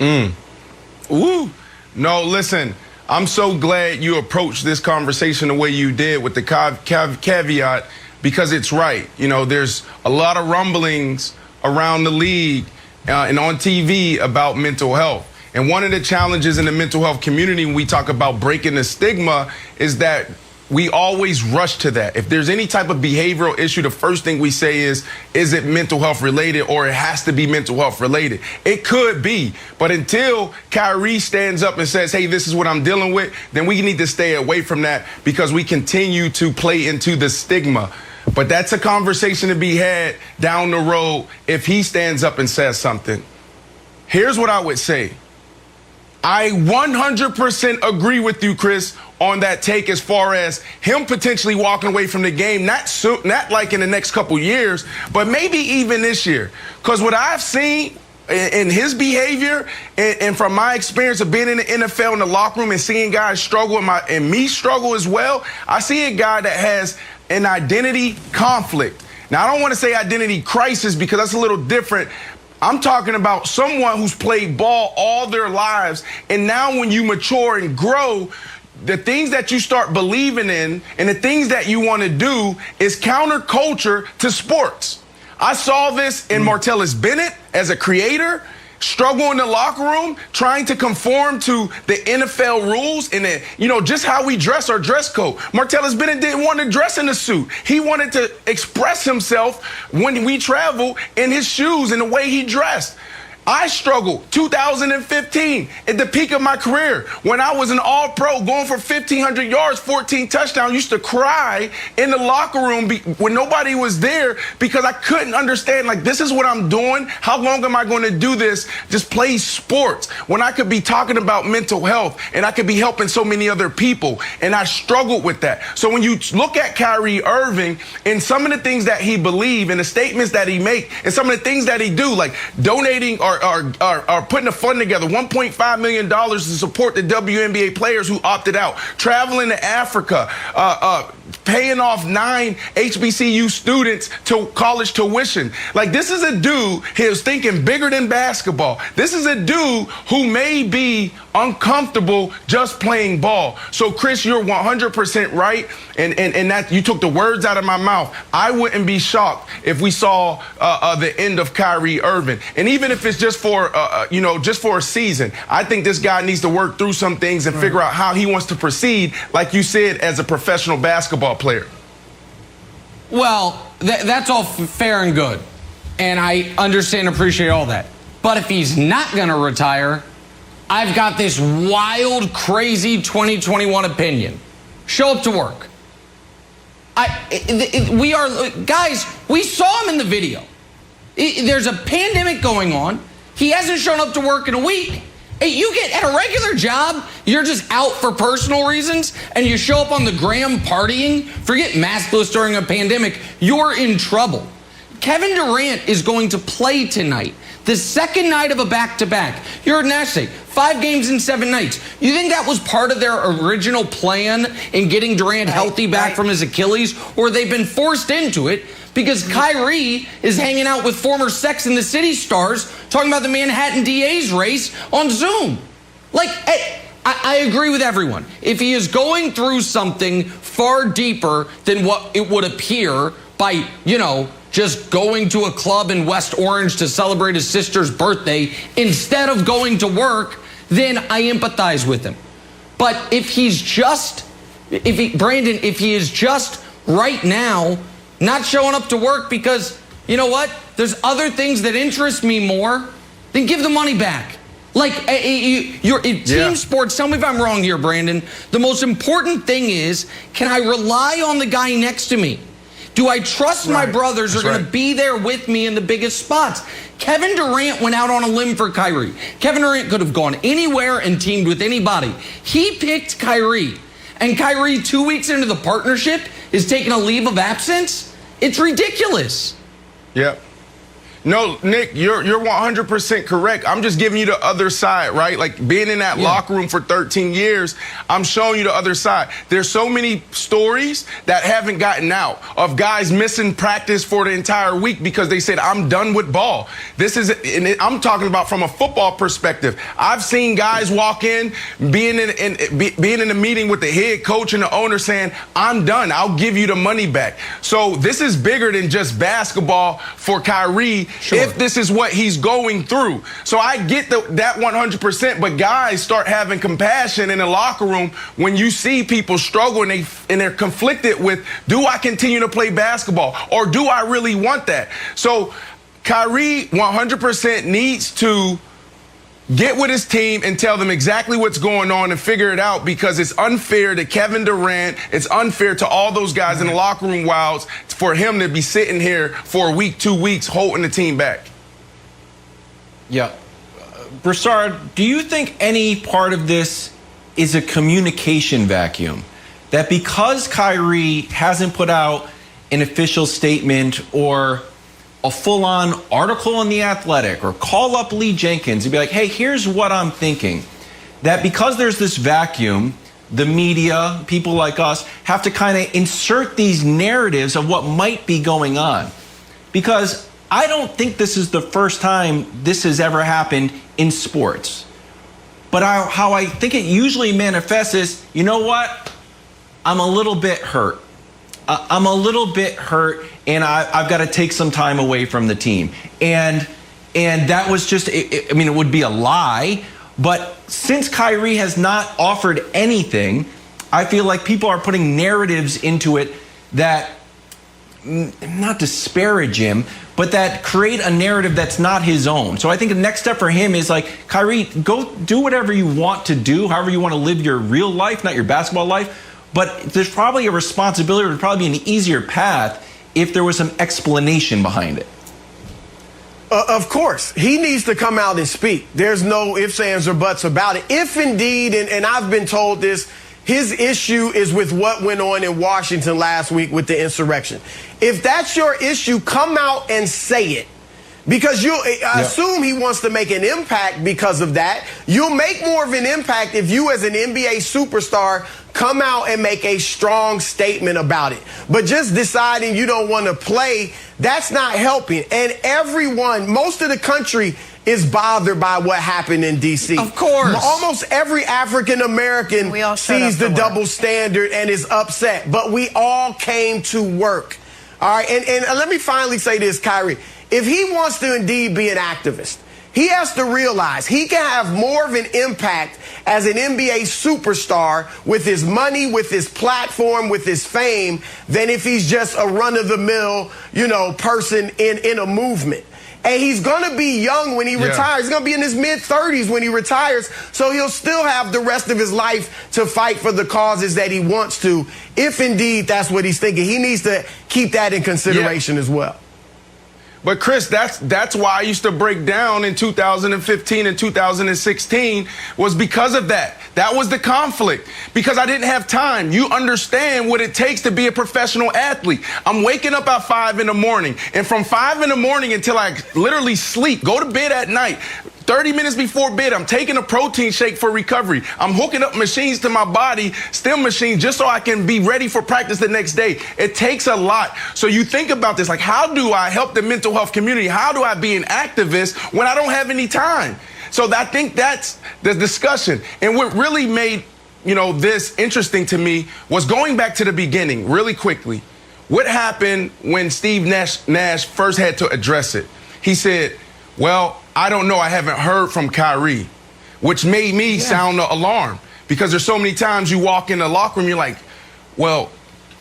Ooh. No, listen, I'm so glad you approached this conversation the way you did with the caveat, because it's right. You know, there's a lot of rumblings around the league and on TV about mental health. And one of the challenges in the mental health community when we talk about breaking the stigma is that we always rush to that. If there's any type of behavioral issue, the first thing we say is it mental health related, or it has to be mental health related? It could be, but until Kyrie stands up and says, hey, this is what I'm dealing with, then we need to stay away from that, because we continue to play into the stigma. But that's a conversation to be had down the road if he stands up and says something. Here's what I would say. I 100% agree with you, Chris, on that take as far as him potentially walking away from the game, not like in the next couple years, but maybe even this year. Because what I've seen in his behavior and from my experience of being in the NFL in the locker room and seeing guys struggle and me struggle as well, I see a guy that has an identity conflict. Now, I don't want to say identity crisis because that's a little different. I'm talking about someone who's played ball all their lives, and now when you mature and grow, the things that you start believing in and the things that you want to do is counterculture to sports. I saw this in Martellus Bennett as a creator, struggle in the locker room, trying to conform to the NFL rules and just how we dress, our dress code. Martellus Bennett didn't want to dress in a suit. He wanted to express himself when we travel in his shoes and the way he dressed. I struggled 2015 at the peak of my career when I was an all-pro going for 1,500 yards, 14 touchdowns. Used to cry in the locker room when nobody was there because I couldn't understand, like, this is what I'm doing. How long am I going to do this? Just play sports when I could be talking about mental health and I could be helping so many other people. And I struggled with that. So when you look at Kyrie Irving and some of the things that he believes and the statements that he make and some of the things that he do, like donating or putting a fund together, $1.5 million to support the WNBA players who opted out, traveling to Africa, paying off 9 HBCU students to college tuition. Like, this is a dude who's thinking bigger than basketball. This is a dude who may be uncomfortable just playing ball. So, Chris, you're 100% right, and that you took the words out of my mouth. I wouldn't be shocked if we saw the end of Kyrie Irving, and even if it's just for a season. I think this guy needs to work through some things and figure out how he wants to proceed, like you said, as a professional basketball player. Well, that's all fair and good, and I understand and appreciate all that. But if he's not going to retire, I've got this wild, crazy 2021 opinion. Show up to work. Guys, we saw him in the video. There's a pandemic going on. He hasn't shown up to work in a week. You get at a regular job, you're just out for personal reasons, and you show up on the gram partying, forget maskless during a pandemic, you're in trouble. Kevin Durant is going to play tonight, the second night of a back-to-back. You're at Nash 5 games in 7 nights. You think that was part of their original plan in getting Durant healthy back from his Achilles, or they've been forced into it because Kyrie is hanging out with former Sex and the City stars talking about the Manhattan DA's race on Zoom? Like, I agree with everyone. If he is going through something far deeper than what it would appear by, just going to a club in West Orange to celebrate his sister's birthday instead of going to work, then I empathize with him. But if he is just right now not showing up to work because, you know what, there's other things that interest me more, then give the money back. Like, team sports, tell me if I'm wrong here, Brandon. The most important thing is, can I rely on the guy next to me? Do I trust my brothers are going to be there with me in the biggest spots? Kevin Durant went out on a limb for Kyrie. Kevin Durant could have gone anywhere and teamed with anybody. He picked Kyrie. And Kyrie, 2 weeks into the partnership, is taking a leave of absence? It's ridiculous. Yep. No, Nick, you're 100% correct. I'm just giving you the other side, right? Like being in that locker room for 13 years, I'm showing you the other side. There's so many stories that haven't gotten out of guys missing practice for the entire week because they said, I'm done with ball. And I'm talking about from a football perspective. I've seen guys walk in, being in a meeting with the head coach and the owner saying, I'm done. I'll give you the money back. So this is bigger than just basketball for Kyrie. Sure. If this is what he's going through. So I get that 100%, but guys start having compassion in the locker room when you see people struggle and they're conflicted with, do I continue to play basketball or do I really want that? So Kyrie 100% needs to get with his team and tell them exactly what's going on and figure it out, because it's unfair to Kevin Durant. It's unfair to all those guys in the locker room wilds for him to be sitting here for a week, 2 weeks, holding the team back. Yeah. Broussard, do you think any part of this is a communication vacuum? That because Kyrie hasn't put out an official statement or a full-on article in The Athletic or call up Lee Jenkins and be like, hey, here's what I'm thinking. That because there's this vacuum, the media, people like us, have to kind of insert these narratives of what might be going on. Because I don't think this is the first time this has ever happened in sports. But how I think it usually manifests is, you know what? I'm a little bit hurt. I'm a little bit hurt, and I've got to take some time away from the team. And that was just, I mean, it would be a lie. But since Kyrie has not offered anything, I feel like people are putting narratives into it that not disparage him, but that create a narrative that's not his own. So I think the next step for him is like, Kyrie, go do whatever you want to do, however you want to live your real life, not your basketball life. But there's probably a responsibility, there'd probably be an easier path if there was some explanation behind it. Of course, he needs to come out and speak. There's no ifs, ands, or buts about it. If indeed, and I've been told this, his issue is with what went on in Washington last week with the insurrection. If that's your issue, come out and say it. Because I assume he wants to make an impact because of that. You'll make more of an impact if you as an NBA superstar come out and make a strong statement about it. But just deciding you don't want to play, that's not helping. And everyone, most of the country is bothered by what happened in D.C. Of course. Almost every African American sees the double standard and is upset. But we all came to work. All right. And let me finally say this, Kyrie. If he wants to indeed be an activist, he has to realize he can have more of an impact as an NBA superstar with his money, with his platform, with his fame, than if he's just a run-of-the-mill, person in a movement. And he's going to be young when he retires. He's going to be in his mid-30s when he retires. So he'll still have the rest of his life to fight for the causes that he wants to, if indeed that's what he's thinking. He needs to keep that in consideration as well. But Chris, that's why I used to break down in 2015 and 2016 was because of that. That was the conflict, because I didn't have time. You understand what it takes to be a professional athlete. I'm waking up at 5 in the morning, and from 5 in the morning until I literally sleep, go to bed at night, 30 minutes before bed, I'm taking a protein shake for recovery. I'm hooking up machines to my body, stim machines, just so I can be ready for practice the next day. It takes a lot. So you think about this, like, how do I help the mental health community? How do I be an activist when I don't have any time? So I think that's the discussion. And what really made, this interesting to me was going back to the beginning really quickly. What happened when Steve Nash first had to address it? He said, well, I don't know. I haven't heard from Kyrie, which made me sound the alarm, because there's so many times you walk in the locker room, you're like, well,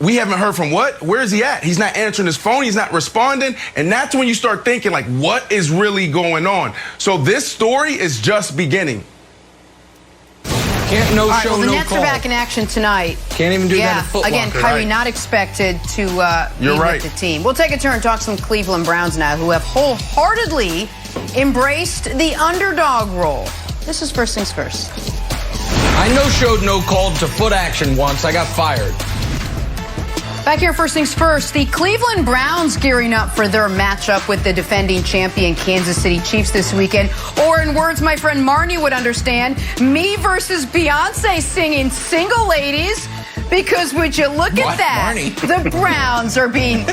we haven't heard from what? Where is he at? He's not answering his phone. He's not responding. And that's when you start thinking, like, what is really going on? So this story is just beginning. Can't no show, well, the no Nets call. are back in action tonight. Can't even do that at Foot Again, Locker, Kyrie right? not expected to be with the team. We'll take a turn and talk some Cleveland Browns now, who have wholeheartedly embraced the underdog role. This is First Things First. I no showed no called to foot action once. I got fired. Back here, first things first, the Cleveland Browns gearing up for their matchup with the defending champion Kansas City Chiefs this weekend. Or in words my friend Marnie would understand, me versus Beyonce singing Single Ladies. Because would you look at that? Marnie? The Browns are being,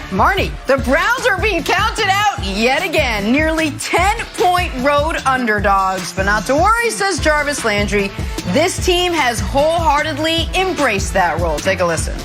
Marnie, the Browns are being counted out yet again. Nearly 10-point road underdogs. But not to worry, says Jarvis Landry. This team has wholeheartedly embraced that role. Take a listen.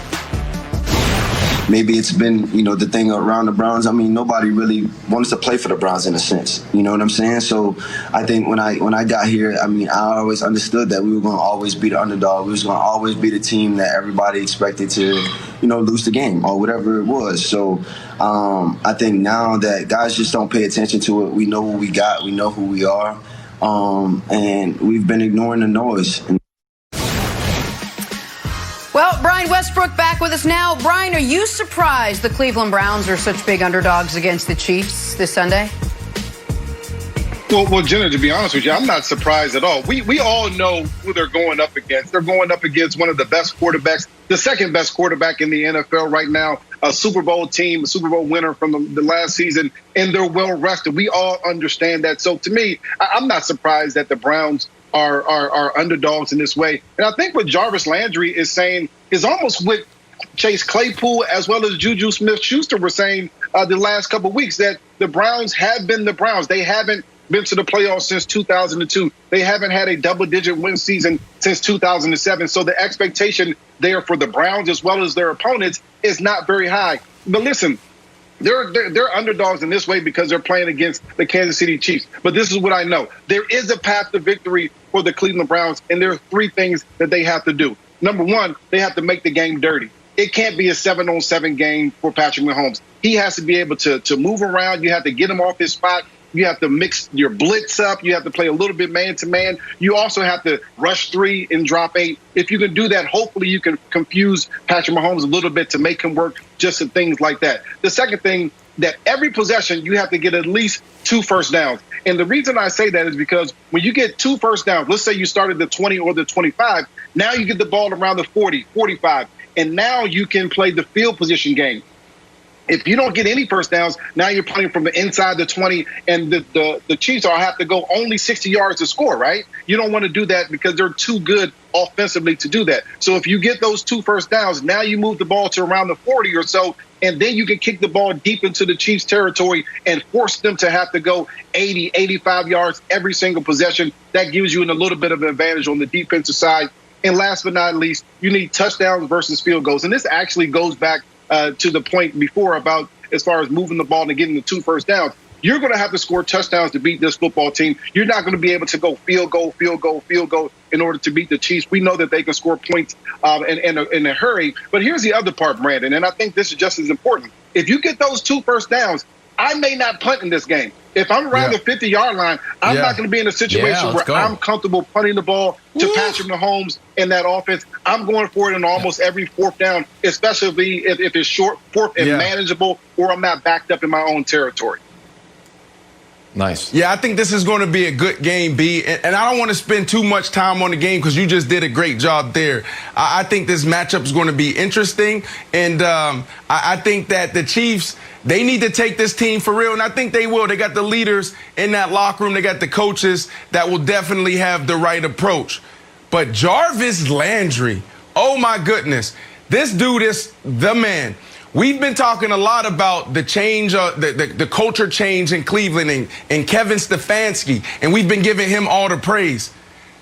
Maybe it's been, the thing around the Browns. I mean, nobody really wants to play for the Browns in a sense. You know what I'm saying? So I think when I got here, I mean, I always understood that we were going to always be the underdog. We was going to always be the team that everybody expected to, lose the game or whatever it was. So I think now that guys just don't pay attention to it. We know what we got. We know who we are. And we've been ignoring the noise. Well, Brian Westbrook back with us now. Brian, are you surprised the Cleveland Browns are such big underdogs against the Chiefs this Sunday? Well, Jenna, to be honest with you, I'm not surprised at all. We all know who they're going up against. They're going up against one of the best quarterbacks, the second best quarterback in the NFL right now, a Super Bowl team, a Super Bowl winner from the last season, and they're well rested. We all understand that. So to me, I'm not surprised that the Browns are underdogs in this way. And I think what Jarvis Landry is saying is almost what Chase Claypool as well as Juju Smith-Schuster were saying the last couple of weeks, that the Browns have been the Browns. They haven't been to the playoffs since 2002. They haven't had a double-digit win season since 2007. So the expectation there for the Browns as well as their opponents is not very high. But listen, they're underdogs in this way because they're playing against the Kansas City Chiefs. But this is what I know. There is a path to victory for the Cleveland Browns, and there are three things that they have to do. Number one, they have to make the game dirty. It can't be a 7-on-7 game for Patrick Mahomes. He has to be able to move around. You have to get him off his spot. You have to mix your blitz up. You have to play a little bit man-to-man. You also have to rush 3 and drop 8. If you can do that, hopefully you can confuse Patrick Mahomes a little bit to make him work just in things like that. The second thing, that every possession you have to get at least 2 first downs. And the reason I say that is because when you get 2 first downs, let's say you started the 20 or the 25, now you get the ball around the 40, 45, and now you can play the field position game. If you don't get any first downs, now you're playing from the inside the 20, and the Chiefs will have to go only 60 yards to score, right? You don't want to do that because they're too good offensively to do that. So if you get those 2 first downs, now you move the ball to around the 40 or so, and then you can kick the ball deep into the Chiefs' territory and force them to have to go 80, 85 yards every single possession. That gives you a little bit of an advantage on the defensive side. And last but not least, you need touchdowns versus field goals. And this actually goes back to the point before about as far as moving the ball and getting the 2 first downs. You're going to have to score touchdowns to beat this football team. You're not going to be able to go field goal in order to beat the Chiefs. We know that they can score points in a hurry. But here's the other part, Brandon, and I think this is just as important. If you get those 2 first downs, I may not punt in this game. If I'm around the 50-yard line, I'm not going to be in a situation where I'm comfortable punting the ball to Patrick Mahomes in that offense. I'm going for it in almost every 4th down, especially if it's short, 4th, and manageable, or I'm not backed up in my own territory. Nice. Yeah, I think this is going to be a good game, B. And I don't want to spend too much time on the game because you just did a great job there. I think this matchup is going to be interesting. And I think that the Chiefs, they need to take this team for real. And I think they will. They got the leaders in that locker room. They got the coaches that will definitely have the right approach. But Jarvis Landry, oh, my goodness. This dude is the man. We've been talking a lot about the change, the culture change in Cleveland and Kevin Stefanski, and we've been giving him all the praise.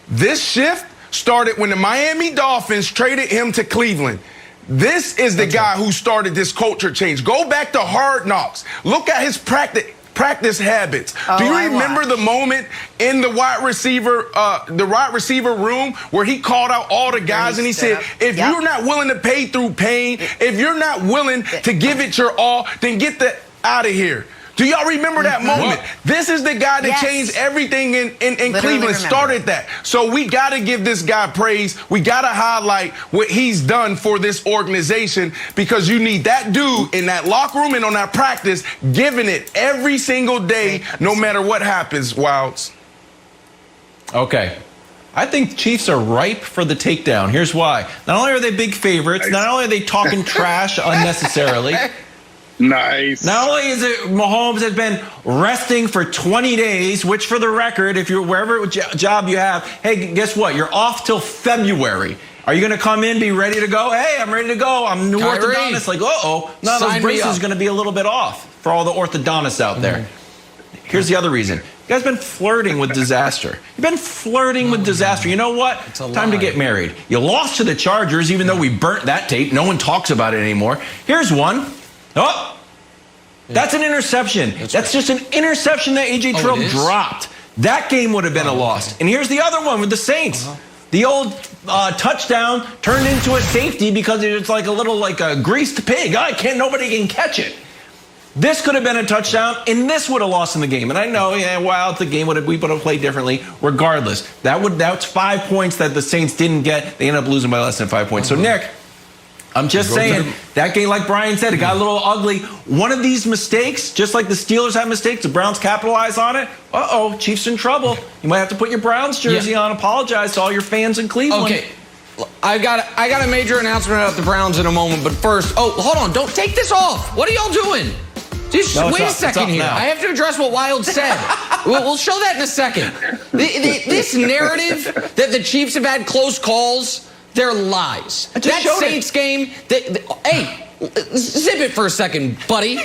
This shift started when the Miami Dolphins traded him to Cleveland. This is the guy who started this culture change. Go back to Hard Knocks. Look at his practice habits. Do you remember the moment in the wide receiver room where he called out all the guys and he said, if you're not willing to pay through pain, if you're not willing to give it your all, then get out of here. Do y'all remember that moment? This is the guy that changed everything in Cleveland, started that. So we got to give this guy praise. We got to highlight what he's done for this organization, because you need that dude in that locker room and on that practice giving it every single day, no matter what happens, Wilds. Okay. I think Chiefs are ripe for the takedown. Here's why. Not only are they big favorites, not only are they talking trash unnecessarily. Nice. Not only is it Mahomes has been resting for 20 days, which for the record, if you're wherever job you have, hey, guess what? You're off till February. Are you going to come in, be ready to go? Hey, I'm ready to go. I'm new orthodontist. Like, none of those braces is going to be a little bit off for all the orthodontists out there. Here's the other reason. You guys been flirting with disaster. You've been flirting with disaster. You know what? Time to get married. You lost to the Chargers, even though we burnt that tape. No one talks about it anymore. Here's one. Oh, that's an interception. That's just an interception that A.J. Terrell dropped. That game would have been a loss. And here's the other one with the Saints. The old touchdown turned into a safety because it's like a little like a greased pig. Nobody can catch it. This could have been a touchdown, and this would have lost in the game. And I know, the game we would have played differently. Regardless, that's 5 points that the Saints didn't get. They ended up losing by less than 5 points. So, Nick, I'm just saying, that game, like Brian said, it got a little ugly. One of these mistakes, just like the Steelers have mistakes, the Browns capitalize on it. Chiefs in trouble. You might have to put your Browns jersey on, apologize to all your fans in Cleveland. Okay. I got a major announcement about the Browns in a moment, but first, hold on, don't take this off. What are y'all doing? Just wait a second here. I have to address what Wild said. We'll show that in a second. This narrative that the Chiefs have had close calls, they're lies. That Saints game, hey, zip it for a second, buddy.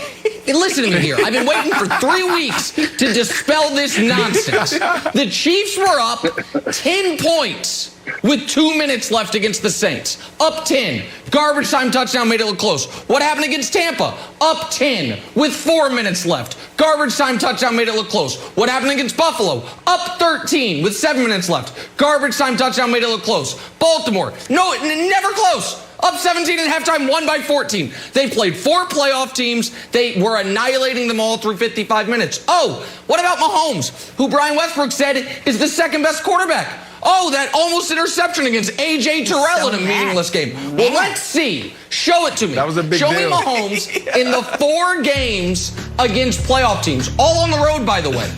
Listen to me here. I've been waiting for 3 weeks to dispel this nonsense. The Chiefs were up 10 points with 2 minutes left against the Saints. Up 10. Garbage time touchdown made it look close. What happened against Tampa? Up 10 with 4 minutes left. Garbage time touchdown made it look close. What happened against Buffalo? Up 13 with 7 minutes left. Garbage time touchdown made it look close. Baltimore, never close. Up 17 at halftime, won by 14. They played 4 playoff teams. They were annihilating them all through 55 minutes. What about Mahomes, who Brian Westbrook said is the second best quarterback? That almost interception against A.J. Terrell in a meaningless game. Well, let's see. Show it to me. That was a big deal. Show me Mahomes in the 4 games against playoff teams, all on the road, by the way.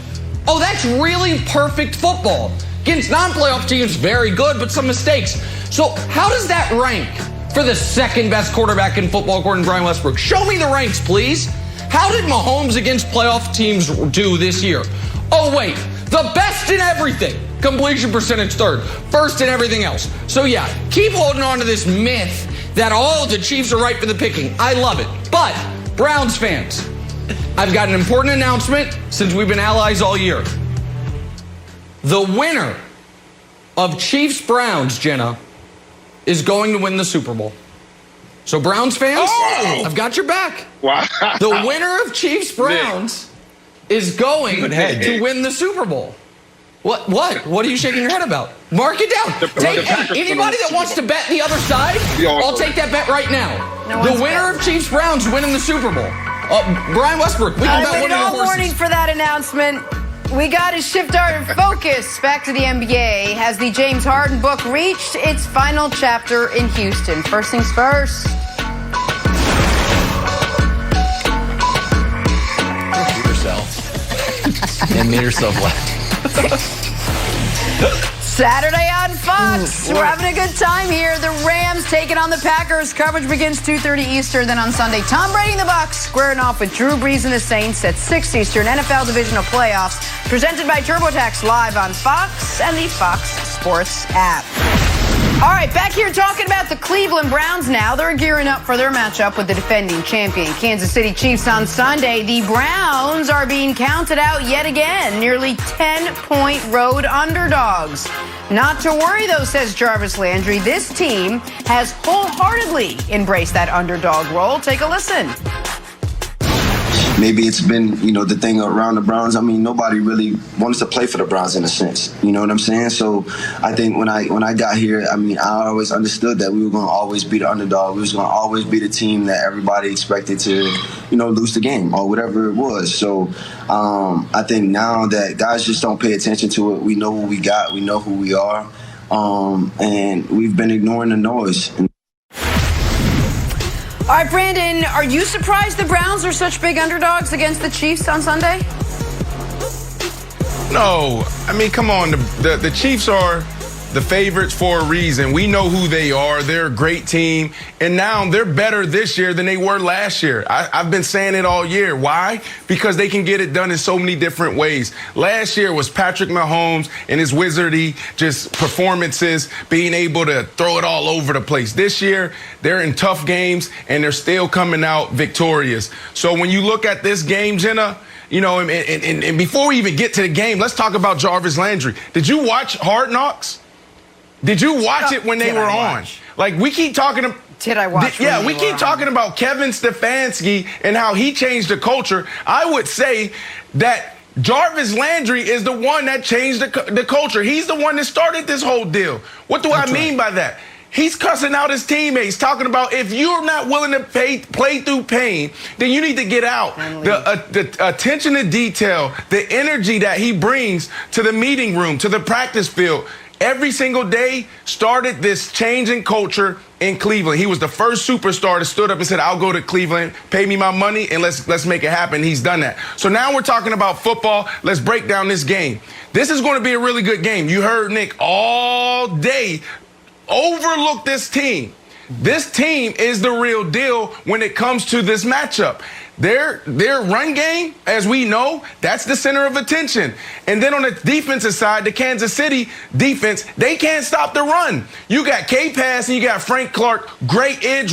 That's really perfect football. Against non-playoff teams, very good, but some mistakes. So how does that rank for the second best quarterback in football, according to Brian Westbrook? Show me the ranks, please. How did Mahomes against playoff teams do this year? Wait, the best in everything. Completion percentage 3rd, first in everything else. So yeah, keep holding on to this myth that the Chiefs are right for the picking. I love it. But Browns fans, I've got an important announcement since we've been allies all year. The winner of Chiefs-Browns, Jenna, is going to win the Super Bowl. So Browns fans, I've got your back. Wow. The winner of Chiefs-Browns is going to win the Super Bowl. What? What are you shaking your head about? Mark it down. Anybody that wants to bet the other side, I'll take that bet right now. The winner of Chiefs-Browns winning the Super Bowl. Brian Westbrook, we can bet one of your horses. All morning for that announcement. We got to shift our focus back to the NBA. Has the James Harden book reached its final chapter in Houston? First things first. Repeat yourself. And made herself laugh. Saturday on Fox. We're having a good time here. The Rams taking on the Packers. Coverage begins 2:30 Eastern. Then on Sunday, Tom Brady and the Bucs squaring off with Drew Brees and the Saints at 6 Eastern. NFL Divisional Playoffs presented by TurboTax live on Fox and the Fox Sports app. All right, back here talking about the Cleveland Browns now. They're gearing up for their matchup with the defending champion Kansas City Chiefs on Sunday. The Browns are being counted out yet again, nearly 10-point road underdogs. Not to worry, though, says Jarvis Landry. This team has wholeheartedly embraced that underdog role. Take a listen. Maybe it's been, the thing around the Browns. I mean, nobody really wants to play for the Browns in a sense. You know what I'm saying? So I think when I got here, I always understood that we were going to always be the underdog. We was going to always be the team that everybody expected to, lose the game or whatever it was. So I think now that guys just don't pay attention to it. We know what we got. We know who we are. And we've been ignoring the noise. All right, Brandon, are you surprised the Browns are such big underdogs against the Chiefs on Sunday? No. Come on. The Chiefs are the favorites for a reason. We know who they are. They're a great team. And now they're better this year than they were last year. I've been saying it all year. Why? Because they can get it done in so many different ways. Last year was Patrick Mahomes and his wizardy just performances, being able to throw it all over the place. This year, they're in tough games, and they're still coming out victorious. So when you look at this game, Jenna, you know, and before we even get to the game, let's talk about Jarvis Landry. Did you watch Hard Knocks? Did you watch it when they were on? Like, we keep talking. Did I watch? Yeah, we keep talking about Kevin Stefanski and how he changed the culture. I would say that Jarvis Landry is the one that changed the culture. He's the one that started this whole deal. What do I mean by that? He's cussing out his teammates, talking about if you're not willing to play through pain, then you need to get out. The attention to detail, the energy that he brings to the meeting room, to the practice field, every single day started this change in culture in Cleveland. He was the first superstar that stood up and said, I'll go to Cleveland, pay me my money, and let's make it happen. He's done that. So now we're talking about football. Let's break down this game. This is going to be a really good game. You heard Nick all day overlook this team. This team is the real deal when it comes to this matchup. Their run game, as we know, that's the center of attention. And then on the defensive side, the Kansas City defense, they can't stop the run. You got K-Pass and you got Frank Clark, great edge,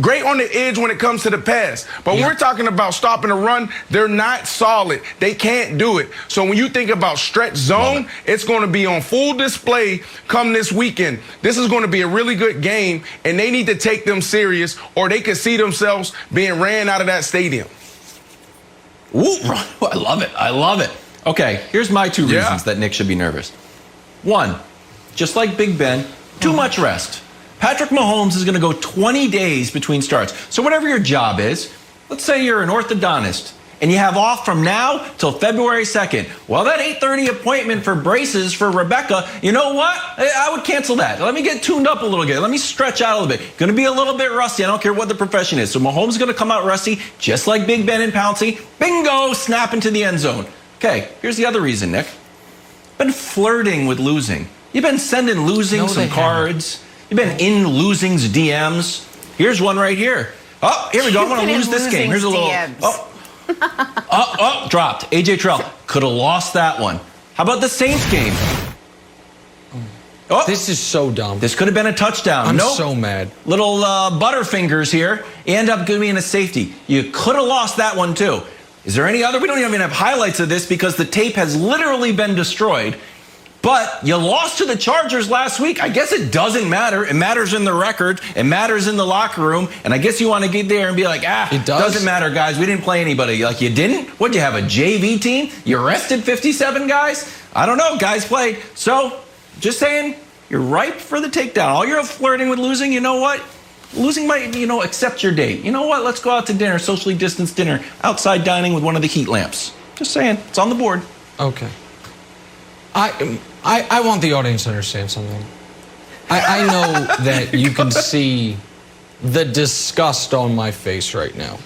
great on the edge when it comes to the pass. But when we're talking about stopping the run, they're not solid. They can't do it. So when you think about stretch zone, it's going to be on full display come this weekend. This is going to be a really good game, and they need to take them serious, or they could see themselves being ran out of that stadium. Ooh, I love it. I love it. Okay, here's my two reasons that Nick should be nervous. One, just like Big Ben, too much rest. Patrick Mahomes is going to go 20 days between starts. So whatever your job is, let's say you're an orthodontist and you have off from now till February 2nd. Well, that 8:30 appointment for braces for Rebecca, you know what? I would cancel that. Let me get tuned up a little bit. Let me stretch out a little bit. Going to be a little bit rusty. I don't care what the profession is. So Mahomes is going to come out rusty, just like Big Ben and Pouncey. Bingo, snap into the end zone. Okay, here's the other reason, Nick. Been flirting with losing. You've been sending losing some cards. You've been in losing's DMs. Here's one right here. Oh, here we go. I'm going to lose this game. Here's a little. Dropped. AJ Terrell could have lost that one. How about the Saints game? Oh, this is so dumb. This could have been a touchdown. I'm so mad. Little Butterfingers here. You end up giving a safety. You could have lost that one too. Is there any other? We don't even have highlights of this because the tape has literally been destroyed. But you lost to the Chargers last week. I guess it doesn't matter. It matters in the record. It matters in the locker room. And I guess you want to get there and be like, it doesn't matter, guys. We didn't play anybody. Like, you didn't? What'd you have, a JV team? You rested 57 guys? I don't know. Guys played. So, just saying, you're ripe for the takedown. All you're flirting with losing, you know what? Losing might, accept your date. You know what? Let's go out to dinner, socially distanced dinner, outside dining with one of the heat lamps. Just saying. It's on the board. Okay. I want the audience to understand something. I know that you can see the disgust on my face right now.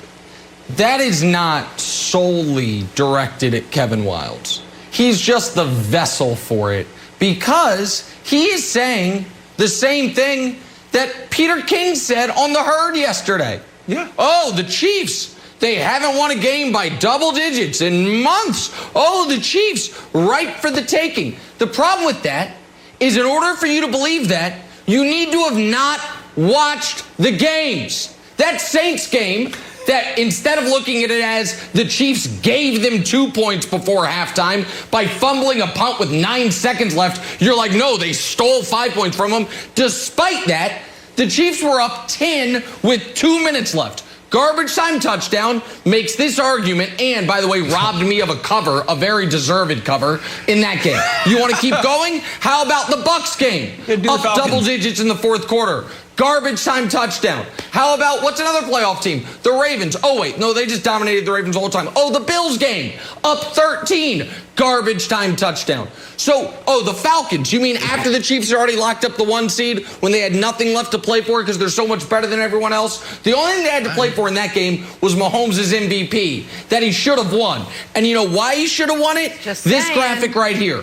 That is not solely directed at Kevin Wildes. He's just the vessel for it because he is saying the same thing that Peter King said on the Herd yesterday. Yeah. Oh, the Chiefs. They haven't won a game by double digits in months. Oh, the Chiefs, ripe for the taking. The problem with that is in order for you to believe that, you need to have not watched the games. That Saints game, that instead of looking at it as the Chiefs gave them 2 points before halftime by fumbling a punt with 9 seconds left, you're like, no, they stole 5 points from them. Despite that, the Chiefs were up 10 with 2 minutes left. Garbage time touchdown makes this argument, and by the way, robbed me of a cover, a very deserved cover in that game. You want to keep going? How about the Bucks game? Up double digits in the fourth quarter. Garbage time touchdown. How about, what's another playoff team? The Ravens. Oh, wait, no, they just dominated the Ravens all the time. Oh, the Bills game. Up 13. Garbage time touchdown. So, the Falcons. You mean after the Chiefs already locked up the 1 seed when they had nothing left to play for because they're so much better than everyone else? The only thing they had to play for in that game was Mahomes' MVP that he should have won. And you know why he should have won it? This graphic right here.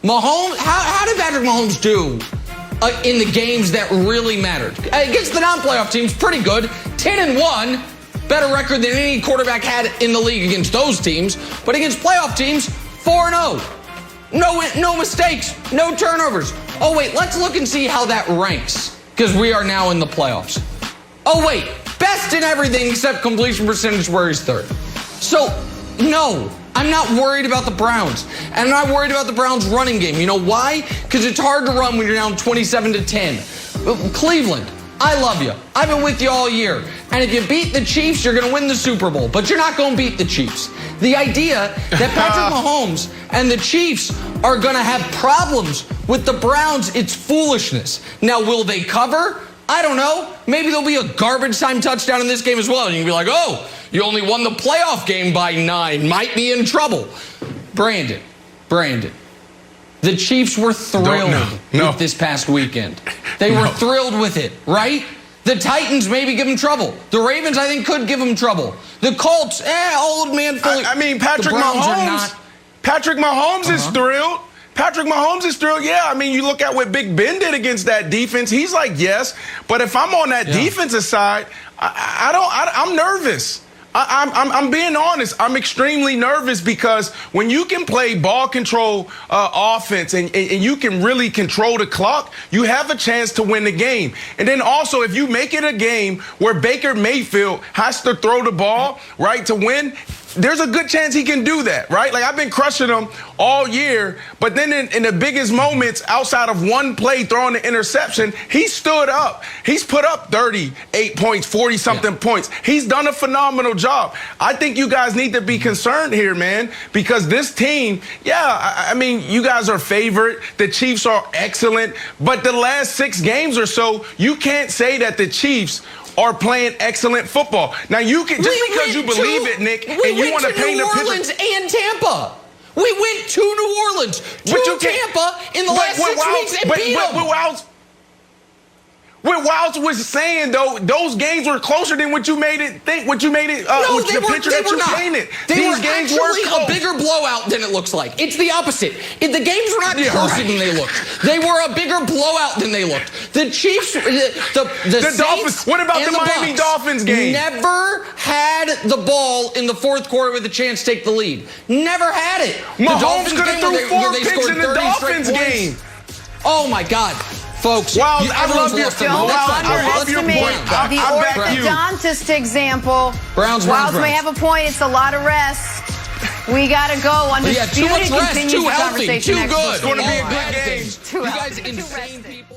Mahomes, how did Patrick Mahomes do in the games that really mattered? Against the non-playoff teams, pretty good. 10-1, better record than any quarterback had in the league against those teams. But against playoff teams, 4-0. No mistakes, no turnovers. Oh, wait, let's look and see how that ranks, because we are now in the playoffs. Oh, wait, best in everything except completion percentage, where he's third. So, no, I'm not worried about the Browns. And I'm not worried about the Browns' running game. You know why? Because it's hard to run when you're down 27-10. Cleveland, I love you. I've been with you all year. And if you beat the Chiefs, you're going to win the Super Bowl. But you're not going to beat the Chiefs. The idea that Patrick Mahomes and the Chiefs are going to have problems with the Browns, it's foolishness. Now, will they cover? I don't know. Maybe there'll be a garbage time touchdown in this game as well. And you can be like, oh, you only won the playoff game by 9. Might be in trouble. Brandon. The Chiefs were thrilled with this past weekend. They were thrilled with it, right? The Titans maybe give them trouble. The Ravens, I think, could give them trouble. The Colts, old man fully. I mean, Patrick Mahomes is thrilled. Patrick Mahomes is thrilled. Yeah, I mean, you look at what Big Ben did against that defense. He's like, yes. But if I'm on that defensive side, I'm nervous. I'm being honest. I'm extremely nervous because when you can play ball control offense and you can really control the clock, you have a chance to win the game. And then also, if you make it a game where Baker Mayfield has to throw the ball, right, to win, there's a good chance he can do that, right? Like, I've been crushing him all year, but then in the biggest moments, outside of one play throwing the interception, he stood up. He's put up 38 points, 40-something points. He's done a phenomenal job. I think you guys need to be concerned here, man, because this team, I mean, you guys are favorite. The Chiefs are excellent, but the last 6 games or so, you can't say that the Chiefs are playing excellent football. Now, you can, just because you believe it, Nick, and you want to paint a picture. New Orleans and Tampa. We went to New Orleans, to Tampa in the last 6 weeks and beat them. What Wiles was saying, though, those games were closer than what you made it think, what you made it, no, the picture that you painted. They were actually a bigger blowout than it looks like. It's the opposite. The games were not closer than they looked. They were a bigger blowout than they looked. The Chiefs, the Saints, Dolphins. What about the Miami Dolphins game? Never had the ball in the fourth quarter with a chance to take the lead. Never had it. Mahomes could have threw 4 picks in the Dolphins game. Oh, my God. Folks, wow, I love your point. The orthodontist example. Browns may have a point. It's a lot of rest. We got to go. Undisputed too much rest, continues too the healthy, conversation too good. It's going to be a good game. You guys insane people.